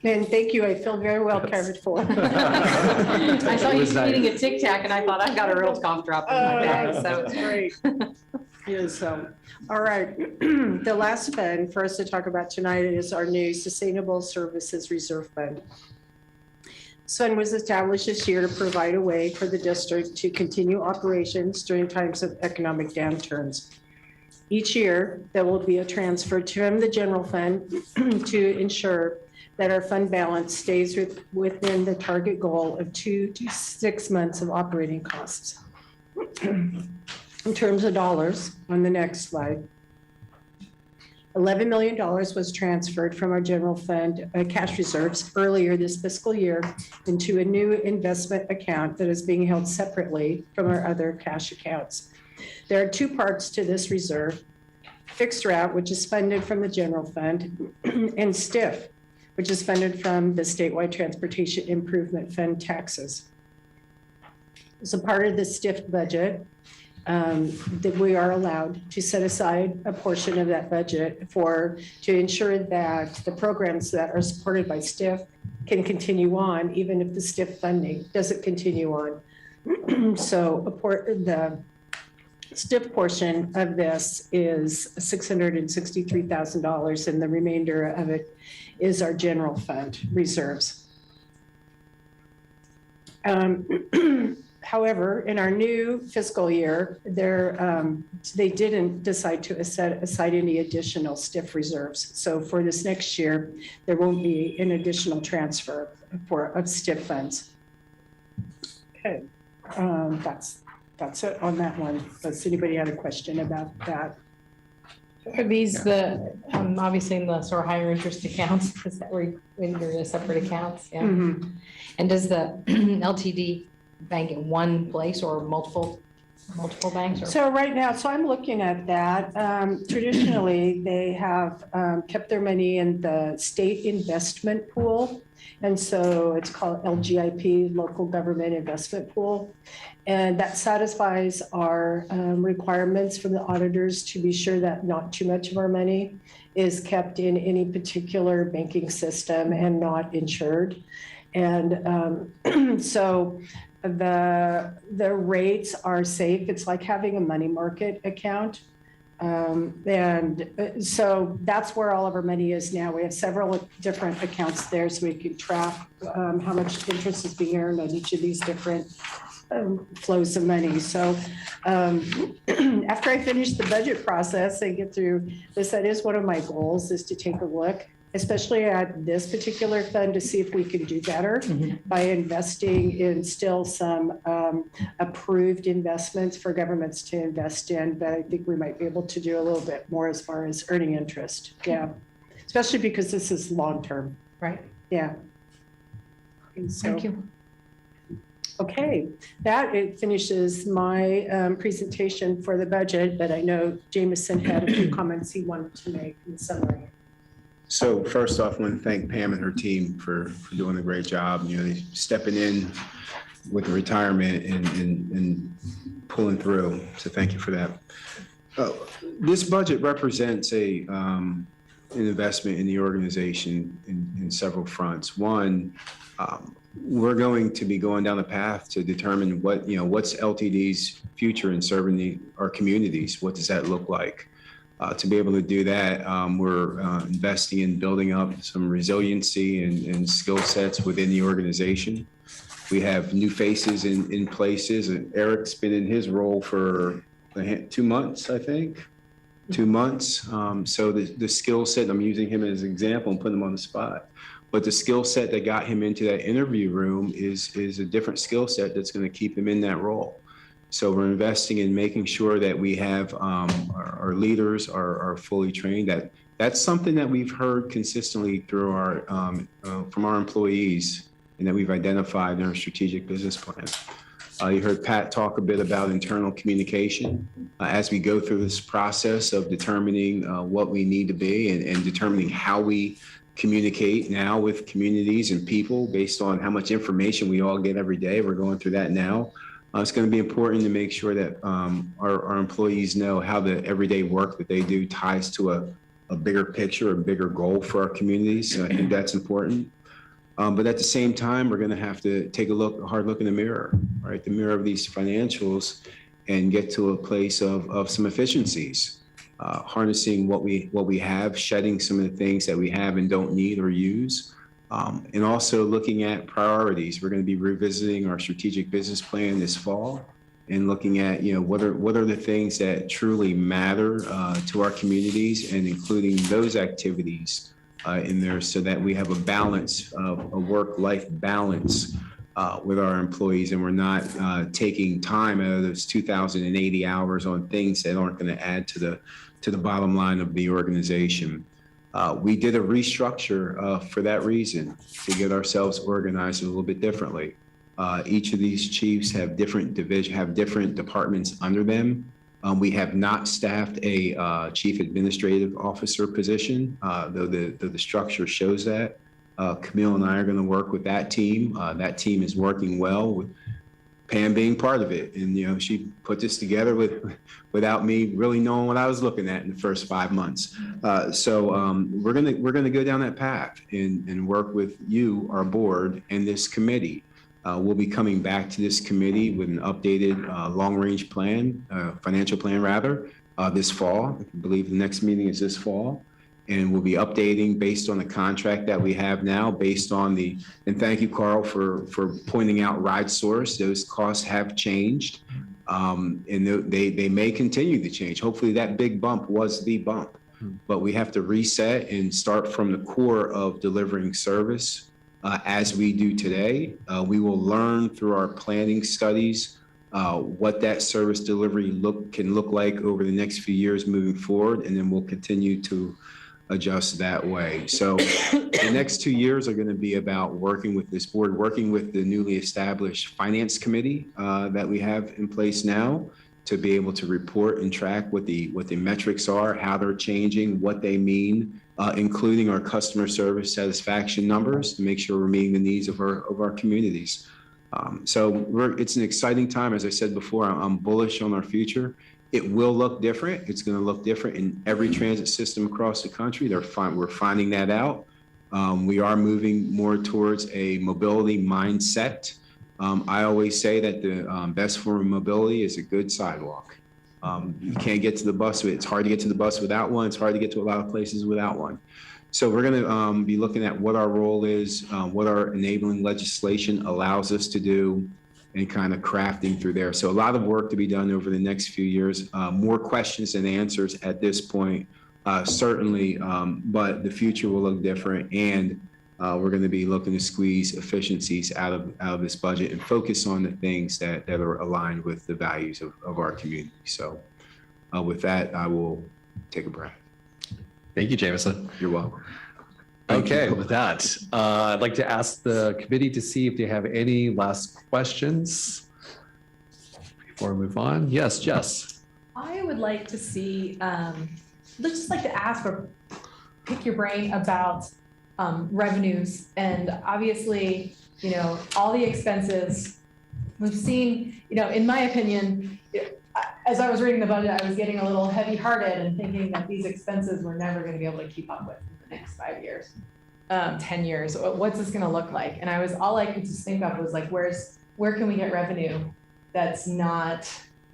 And thank you, I feel very well cared for. I saw It you was nice. eating a Tic Tac and I thought I got a real cough drop in my bag, so. That's great. Yeah, so, all right. The last fund for us to talk about tonight is our new Sustainable Services Reserve Fund. This fund was established this year to provide a way for the district to continue operations during times of economic downturns. Each year, there will be a transfer from the general fund to ensure that our fund balance stays within the target goal of 2 to 6 months of operating costs. In terms of dollars, on the next slide, $11 million was transferred from our general fund cash reserves earlier this fiscal year into a new investment account that is being held separately from our other cash accounts. There are two parts to this reserve: fixed route, which is funded from the general fund, and STIF, which is funded from the statewide transportation improvement fund taxes. As a part of the STIF budget, that we are allowed to set aside a portion of that budget to ensure that the programs that are supported by STIF can continue on, even if the STIF funding doesn't continue on. So the STIF portion of this is $663,000, and the remainder of it is our general fund reserves. However, in our new fiscal year, they didn't decide to set aside any additional STIF reserves. So for this next year, there won't be an additional transfer of STIF funds. Okay, that's it on that one. Does anybody have a question about that? Are these the, obviously in the sort of higher interest accounts, is that where you're in separate accounts? Yeah. Mm-hmm. And does the LTD bank in one place or multiple banks? Or? So right now, so I'm looking at that. Traditionally, they have kept their money in the state investment pool. And so it's called LGIP, Local Government Investment Pool. And that satisfies our requirements from the auditors to be sure that not too much of our money is kept in any particular banking system and not insured. And so the rates are safe. It's like having a money market account. And so that's where all of our money is now. We have several different accounts there so we can track how much interest is being earned on each of these different flows of money. So after I finish the budget process and get through this, that is one of my goals, is to take a look, especially at this particular fund, to see if we can do better by investing in still some approved investments for governments to invest in. But I think we might be able to do a little bit more as far as earning interest. Yeah, especially because this is long-term. Right. Yeah. And so, Thank you. Okay, it finishes my presentation for the budget, but I know Jameson had a few comments he wanted to make in summary. So first off, I want to thank Pam and her team for doing a great job. You know, they stepping in with the retirement and pulling through. So thank you for that. This budget represents an investment in the organization in several fronts. One, we're going to be going down the path to determine what's LTD's future in serving our communities. What does that look like? To be able to do that, we're investing in building up some resiliency and skill sets within the organization. We have new faces in places. Eric's been in his role for 2 months, I think. 2 months. So the skill set, I'm using him as an example and putting him on the spot. But the skill set that got him into that interview room is a different skill set that's going to keep him in that role. So we're investing in making sure that we have our leaders are fully trained. That's something that we've heard consistently through from our employees, and that we've identified in our strategic business plan. You heard Pat talk a bit about internal communication. As we go through this process of determining what we need to be and determining how we communicate now with communities and people based on how much information we all get every day. We're going through that now. It's going to be important to make sure that our employees know how the everyday work that they do ties to a bigger picture, a bigger goal for our communities. So I think that's important. But at the same time, we're going to have to take a hard look in the mirror, right? The mirror of these financials, and get to a place of some efficiencies, harnessing what we have, shedding some of the things that we have and don't need or use, and also looking at priorities. We're going to be revisiting our strategic business plan this fall, and looking at, what are the things that truly matter to our communities, and including those activities in there, so that we have a balance, a work-life balance with our employees, and we're not taking time out of those 2,080 hours on things that aren't going to add to the bottom line of the organization. We did a restructure for that reason, to get ourselves organized a little bit differently. Each of these chiefs have different departments under them. We have not staffed a chief administrative officer position, though the structure shows that. Camille and I are going to work with that team. That team is working well, with Pam being part of it. And, she put this together without me really knowing what I was looking at in the first 5 months. So we're going to go down that path and work with you, our board, and this committee. We'll be coming back to this committee with an updated long-range plan, financial plan rather, this fall. I believe the next meeting is this fall. And we'll be updating based on the contract that we have now, based on and thank you, Carl, for pointing out RideSource. Those costs have changed, and they may continue to change. Hopefully that big bump was the bump, but we have to reset and start from the core of delivering service as we do today. We will learn through our planning studies what that service delivery can look like over the next few years moving forward, and then we'll continue to adjust that way. So the next 2 years are going to be about working with this board, working with the newly established finance committee that we have in place now, to be able to report and track what the metrics are, how they're changing, what they mean, including our customer service satisfaction numbers, to make sure we're meeting the needs of our communities. So it's an exciting time. As I said before, I'm bullish on our future. It will look different. It's going to look different in every transit system across the country. We're finding that out. We are moving more towards a mobility mindset. I always say that the best form of mobility is a good sidewalk. You can't get to the bus. It's hard to get to the bus without one. It's hard to get to a lot of places without one. So we're going to be looking at what our role is, what our enabling legislation allows us to do, and kind of crafting through there. So a lot of work to be done over the next few years. More questions than answers at this point, certainly, but the future will look different, and we're going to be looking to squeeze efficiencies out of this budget and focus on the things that are aligned with the values of our community. So with that, I will take a breath. Thank you, Jameson. You're welcome. Okay, with that, I'd like to ask the committee to see if they have any last questions before we move on. Yes, Jess. I would like to see, let's just like to ask or pick your brain about revenues. And obviously, all the expenses we've seen, in my opinion, as I was reading the budget, I was getting a little heavy hearted and thinking that these expenses we're never going to be able to keep up with in the next 5 years, 10 years. What's this going to look like? And all I could just think of was like, where can we get revenue that's not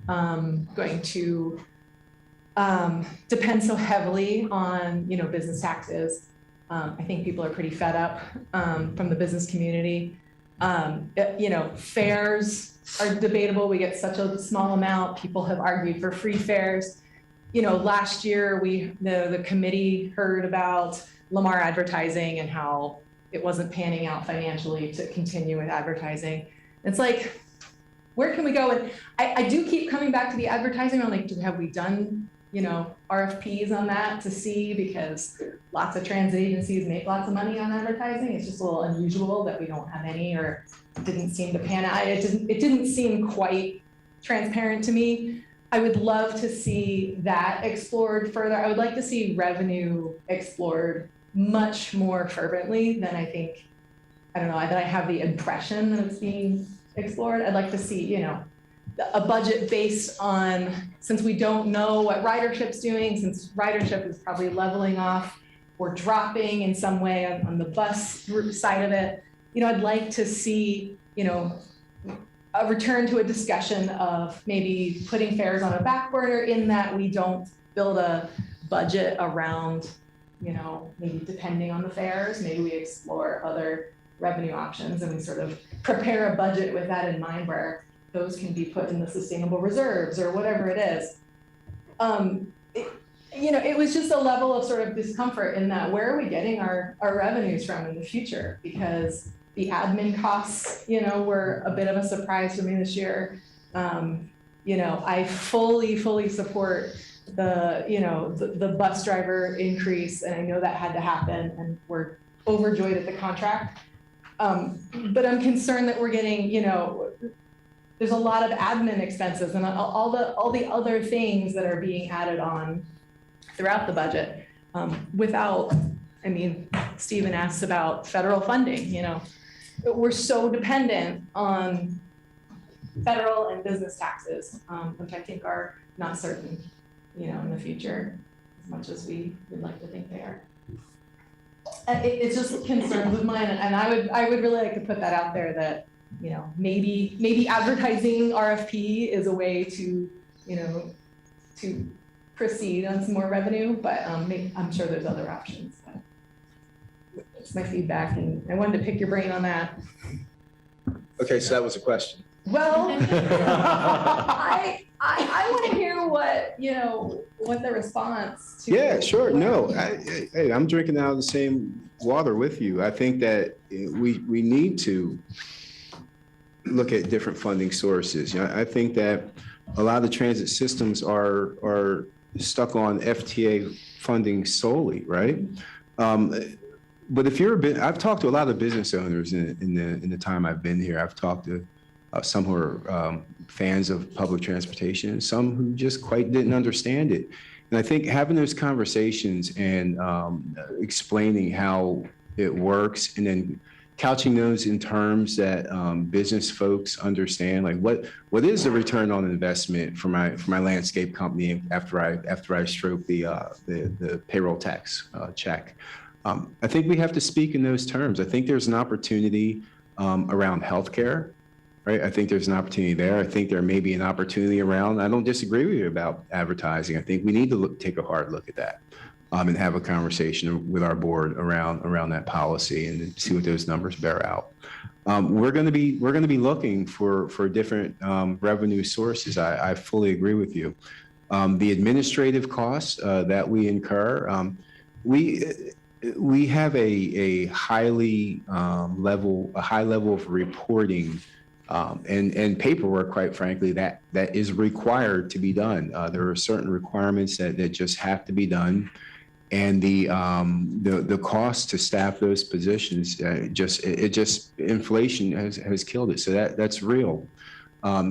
going to depend so heavily on, business taxes. I think people are pretty fed up from the business community. Fares are debatable. We get such a small amount. People have argued for free fares. Last year the committee heard about Lamar advertising and how it wasn't panning out financially to continue with advertising. It's like, where can we go? And I do keep coming back to the advertising. I'm like, have we done, RFPs on that to see, because lots of transit agencies make lots of money on advertising. It's just a little unusual that we don't have any, or it didn't seem to pan out. It didn't seem quite transparent to me. I would love to see that explored further. I would like to see revenue explored much more fervently than that I have the impression that it's being explored. I'd like to see, a budget based on, since we don't know what ridership's doing, since ridership is probably leveling off or dropping in some way on the bus route side of it, I'd like to see, a return to a discussion of maybe putting fares on a back burner in that we don't build a budget around, maybe depending on the fares, maybe we explore other revenue options and we sort of prepare a budget with that in mind where those can be put in the sustainable reserves or whatever it is. It was just a level of sort of discomfort in that where are we getting our revenues from in the future? Because the admin costs, were a bit of a surprise to me this year. I fully support the bus driver increase, and I know that had to happen, and we're overjoyed at the contract. But I'm concerned that we're getting, there's a lot of admin expenses and all the other things that are being added on throughout the budget without, Stephen asked about federal funding, we're so dependent on federal and business taxes, which I think are not certain, in the future, as much as we would like to think they are. It's just concerns of mine, and I would really like to put that out there that, maybe advertising RFP is a way to, to proceed on some more revenue, but I'm sure there's other options. It's my feedback, and I wanted to pick your brain on that. Okay, so that was a question. Well, I want to hear what the response to. Yeah, sure. No, hey, I'm drinking out of the same water with you. I think that we need to look at different funding sources. I think that a lot of the transit systems are stuck on FTA funding solely, right? But if I've talked to a lot of business owners in the time I've been here. I've talked to some who are fans of public transportation, and some who just quite didn't understand it. And I think having those conversations and explaining how it works, and then couching those in terms that business folks understand, like what is the return on investment for my landscape company after I stroke the payroll tax check. I think we have to speak in those terms. I think there's an opportunity around healthcare, right? I think there's an opportunity there. I think there may be an opportunity around, I don't disagree with you about advertising. I think we need to take a hard look at that and have a conversation with our board around that policy and see what those numbers bear out. We're going to be looking for different revenue sources. I fully agree with you. The administrative costs that we incur, we have a high level of reporting and paperwork, quite frankly, that is required to be done. There are certain requirements that just have to be done, and the cost to staff those positions inflation has killed it. So that's real.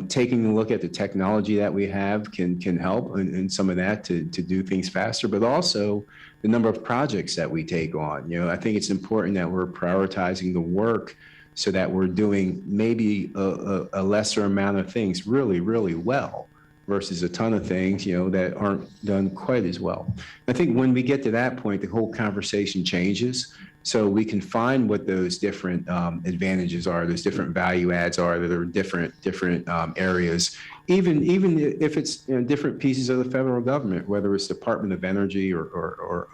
Taking a look at the technology that we have can help in some of that to do things faster, but also the number of projects that we take on. I think it's important that we're prioritizing the work so that we're doing maybe a lesser amount of things really, really well versus a ton of things, that aren't done quite as well. I think when we get to that point, the whole conversation changes. So we can find what those different advantages are, those different value adds are, that are different areas, even if it's different pieces of the federal government, whether it's Department of Energy or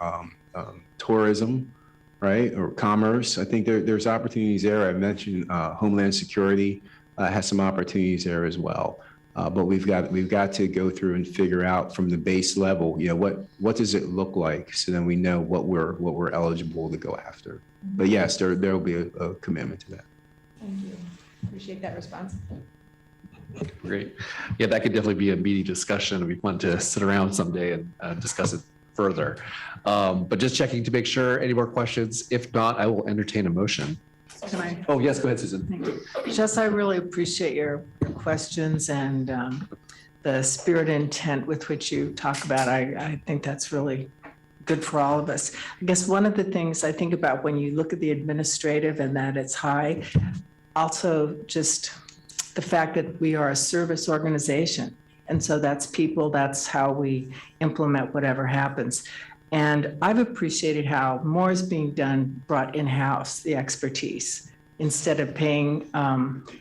tourism, right, or commerce. I think there's opportunities there. I mentioned Homeland Security has some opportunities there as well. But we've got to go through and figure out from the base level, what does it look like, so then we know what we're eligible to go after. But yes, there will be a commitment to that. Thank you. Appreciate that response. Great. Yeah, that could definitely be a meaty discussion. We want to sit around someday and discuss it further. But just checking to make sure, any more questions? If not, I will entertain a motion. Can I? Oh, yes, go ahead, Susan. Thank you. Jess, I really appreciate your questions and the spirit and intent with which you talk about. I think that's really good for all of us. I guess one of the things I think about when you look at the administrative and that it's high, also just the fact that we are a service organization. And so that's people, that's how we implement whatever happens. And I've appreciated how more is being done, brought in-house, the expertise. Instead of paying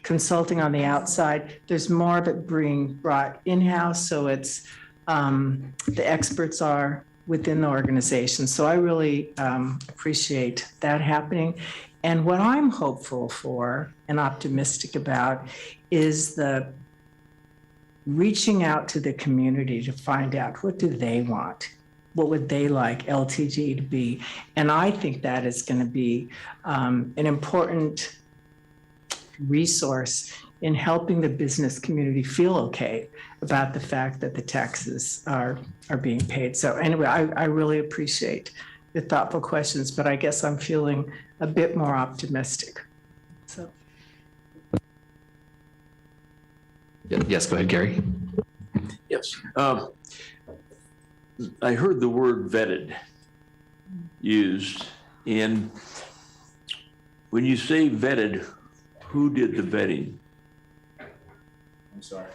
consulting on the outside, there's more of it being brought in-house. So it's the experts are within the organization. So I really appreciate that happening. And what I'm hopeful for and optimistic about is the reaching out to the community to find out what do they want? What would they like LTD to be? And I think that is going to be an important resource in helping the business community feel okay about the fact that the taxes are being paid. So anyway, I really appreciate the thoughtful questions, but I guess I'm feeling a bit more optimistic. So. Yes, go ahead, Gary. Yes. I heard the word vetted used, and when you say vetted, who did the vetting? I'm sorry.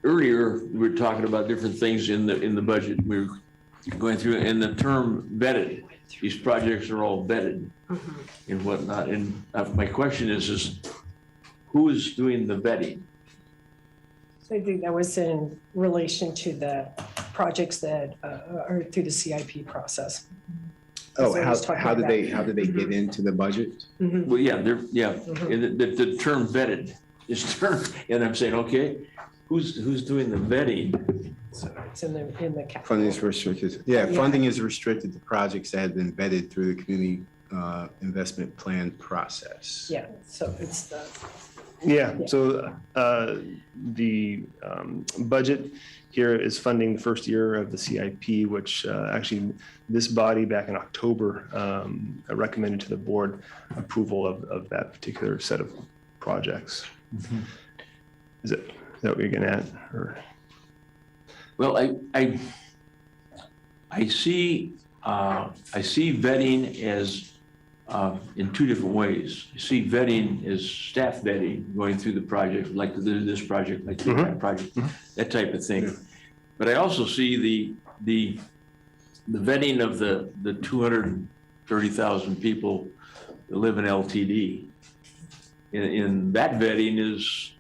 Earlier, we were talking about different things in the budget. We were going through, and the term vetted, these projects are all vetted and whatnot. And my question is who is doing the vetting? So I think that was in relation to the projects that are through the CIP process. Oh, So I was talking how did about- they get into the budget? Well, yeah, and the term vetted is termed, and I'm saying, okay, who's doing the vetting? So it's in the capital. Funding is restricted. Yeah, funding is restricted to projects that have been vetted through the community investment plan process. Yeah, so it's the. Yeah, so the budget here is funding the first year of the CIP, which actually this body back in October recommended to the board approval of that particular set of projects. Is that what you're getting at? Or? Well, I see vetting as in two different ways. You see vetting as staff vetting, going through the project, like this project, like that project, that type of thing. But I also see the vetting of the 230,000 people that live in LTD. In that vetting is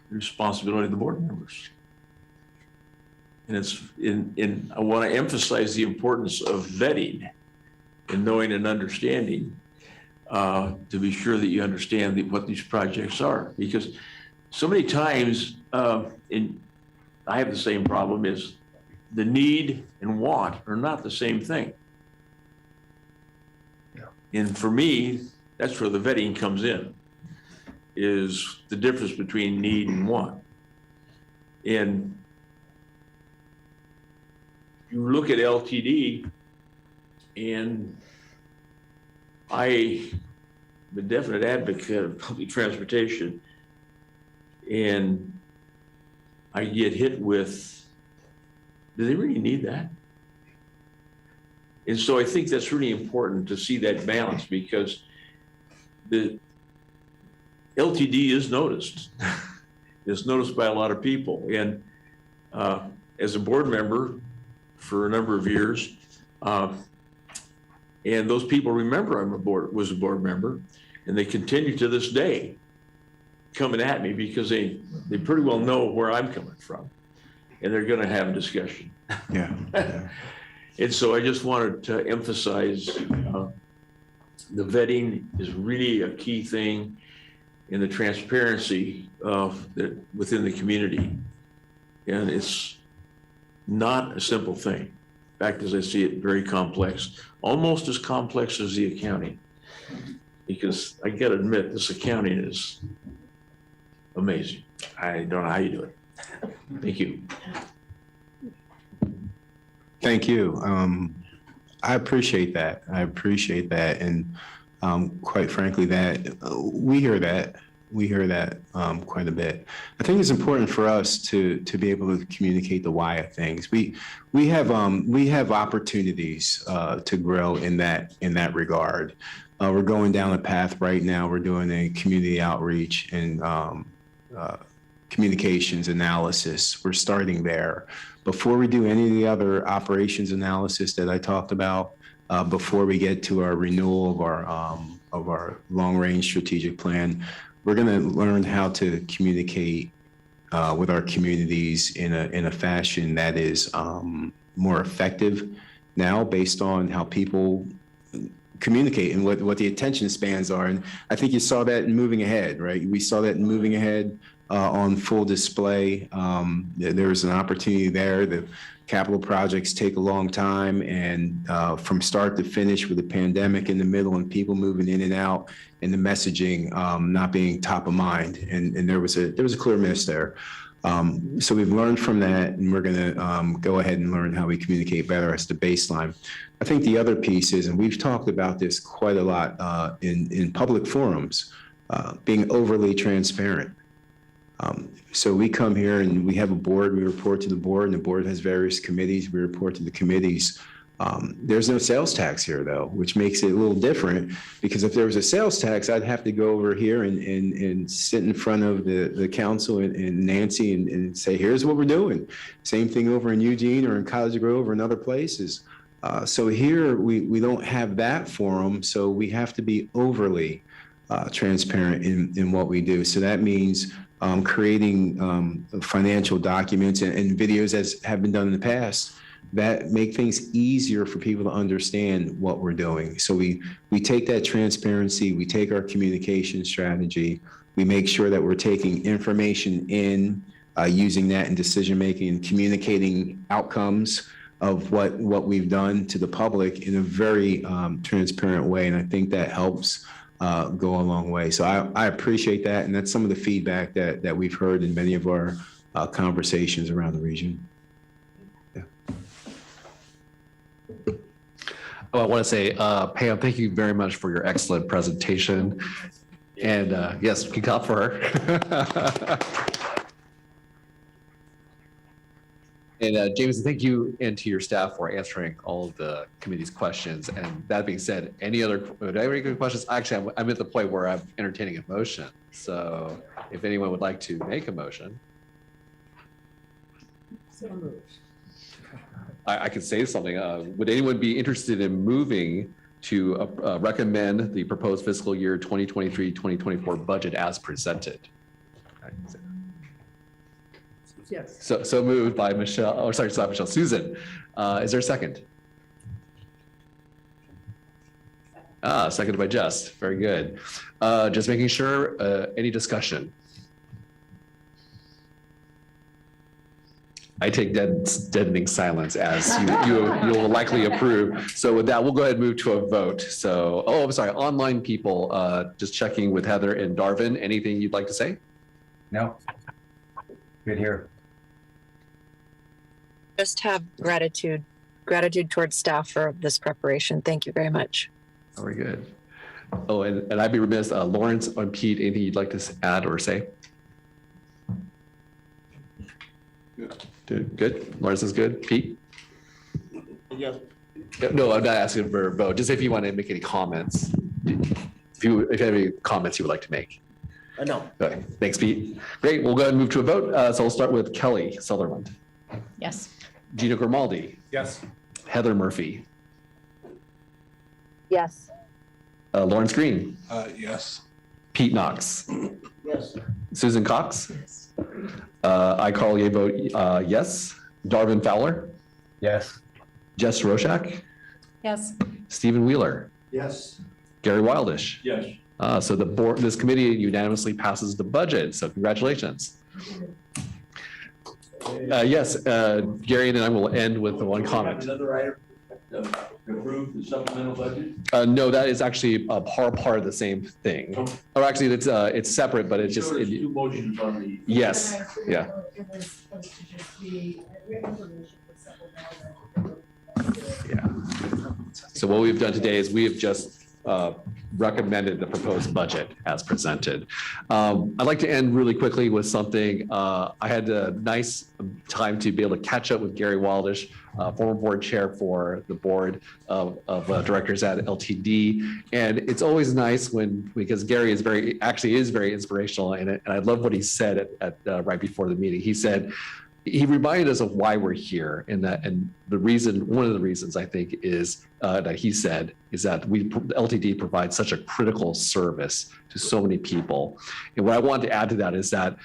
the responsibility of the board members. And I want to emphasize the importance of vetting and knowing and understanding to be sure that you understand what these projects are. Because so many times, and I have the same problem, is the need and want are not the same thing. And for me, that's where the vetting comes in, is the difference between need and want. And you look at LTD, and I'm a definite advocate of public transportation, and I get hit with, do they really need that? And so I think that's really important to see that balance, because the LTD is noticed. It's noticed by a lot of people. And as a board member for a number of years, and those people remember was a board member, and they continue to this day coming at me because they pretty well know where I'm coming from, and they're going to have a discussion. Yeah. And so I just wanted to emphasize the vetting is really a key thing in the transparency within the community. And it's not a simple thing. In fact, as I see it, very complex, almost as complex as the accounting. Because I got to admit, this accounting is amazing. I don't know how you do it. Thank you. Thank you. I appreciate that. And quite frankly, that we hear that quite a bit. I think it's important for us to be able to communicate the why of things. We have opportunities to grow in that regard. We're going down a path right now. We're doing a community outreach and communications analysis. We're starting there. Before we do any of the other operations analysis that I talked about, before we get to our renewal of our long-range strategic plan, we're going to learn how to communicate with our communities in a fashion that is more effective now, based on how people communicate and what the attention spans are. And I think you saw that in Moving Ahead, right? We saw that in Moving Ahead on full display. There was an opportunity there. The capital projects take a long time, and from start to finish, with the pandemic in the middle and people moving in and out, and the messaging not being top of mind, and there was a clear miss there. So we've learned from that, and we're going to go ahead and learn how we communicate better as the baseline. I think the other piece is, and we've talked about this quite a lot in public forums, being overly transparent. So we come here and we have a board, we report to the board, and the board has various committees, we report to the committees. There's no sales tax here, though, which makes it a little different, because if there was a sales tax, I'd have to go over here and sit in front of the council and Nancy and say, here's what we're doing. Same thing over in Eugene or in Cottage Grove or in other places. So here we don't have that forum, so we have to be overly transparent in what we do. So that means creating financial documents and videos, as have been done in the past, that make things easier for people to understand what we're doing. So we take that transparency, we take our communication strategy, we make sure that we're taking information in, using that in decision-making and communicating outcomes of what we've done to the public in a very transparent way. And I think that helps go a long way. So I appreciate that. And that's some of the feedback that we've heard in many of our conversations around the region. Yeah. Oh, I want to say, Pam, thank you very much for your excellent presentation. And yes, we can clap for her. And James, thank you and to your staff for answering all of the committee's questions. And that being said, any good questions? Actually, I'm at the point where I'm entertaining a motion. So if anyone would like to make a motion. I could say something. Would anyone be interested in moving to recommend the proposed fiscal year 2023-2024 budget as presented? Yes. So moved by Michelle, oh, sorry, it's not Michelle, Susan. Is there a second? Seconded by Jess. Very good. Just making sure, any discussion? I take deadening silence as you will likely approve. So with that, we'll go ahead and move to a vote. So, oh, I'm sorry, online people, just checking with Heather and Darvin. Anything you'd like to say? No. Good here. Just have gratitude towards staff for this preparation. Thank you very much. Very good. Oh, and I'd be remiss, Lawrence or Pete, anything you'd like to add or say? Good. Lawrence is good. Pete? Yes. No, I'm not asking for a vote. Just if you want to make any comments. If you have any comments you would like to make. No. Okay. Thanks, Pete. Great. We'll go ahead and move to a vote. So we'll start with Kelly Sutherland. Yes. Gina Grimaldi. Yes. Heather Murphy. Yes. Lawrence Green. Yes. Pete Knox. Yes. Susan Cox. I call a vote yes. Darvin Fowler. Yes. Jess Roshak. Yes. Stephen Wheeler. Yes. Gary Wildish. Yes. So the board, this committee unanimously passes the budget. So congratulations. Yes, Gary and I will end with the one comment. Another item to approve the supplemental budget? No, that is actually part of the same thing. Or actually, it's separate, but it's just. There's two motions on the. Yes, yeah. Yeah. So what we've done today is we have just recommended the proposed budget as presented. I'd like to end really quickly with something. I had a nice time to be able to catch up with Gary Waldish, former board chair for the board of directors at LTD. And it's always nice because Gary is very inspirational, and I love what he said at right before the meeting. He reminded us of why we're here, and one of the reasons I think is that he said is that LTD provides such a critical service to so many people. And what I want to add to that is that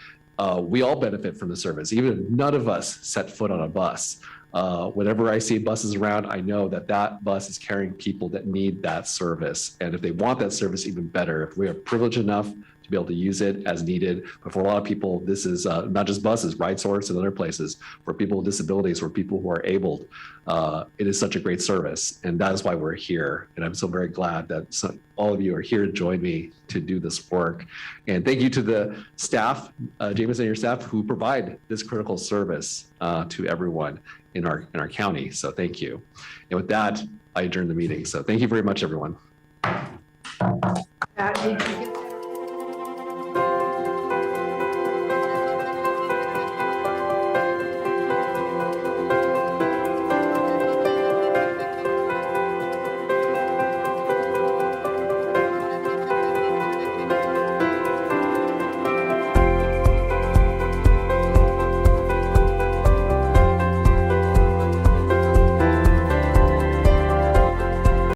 we all benefit from the service, even if none of us set foot on a bus. Whenever I see buses around, I know that bus is carrying people that need that service. And if they want that service even better, if we are privileged enough to be able to use it as needed, but for a lot of people, this is not just buses, RideSource and other places, for people with disabilities or people who are abled, it is such a great service. And that is why we're here. And I'm so very glad that all of you are here to join me to do this work. And thank you to the staff, James and your staff, who provide this critical service to everyone in our county. So thank you. And with that, I adjourn the meeting. So thank you very much, everyone. Did you get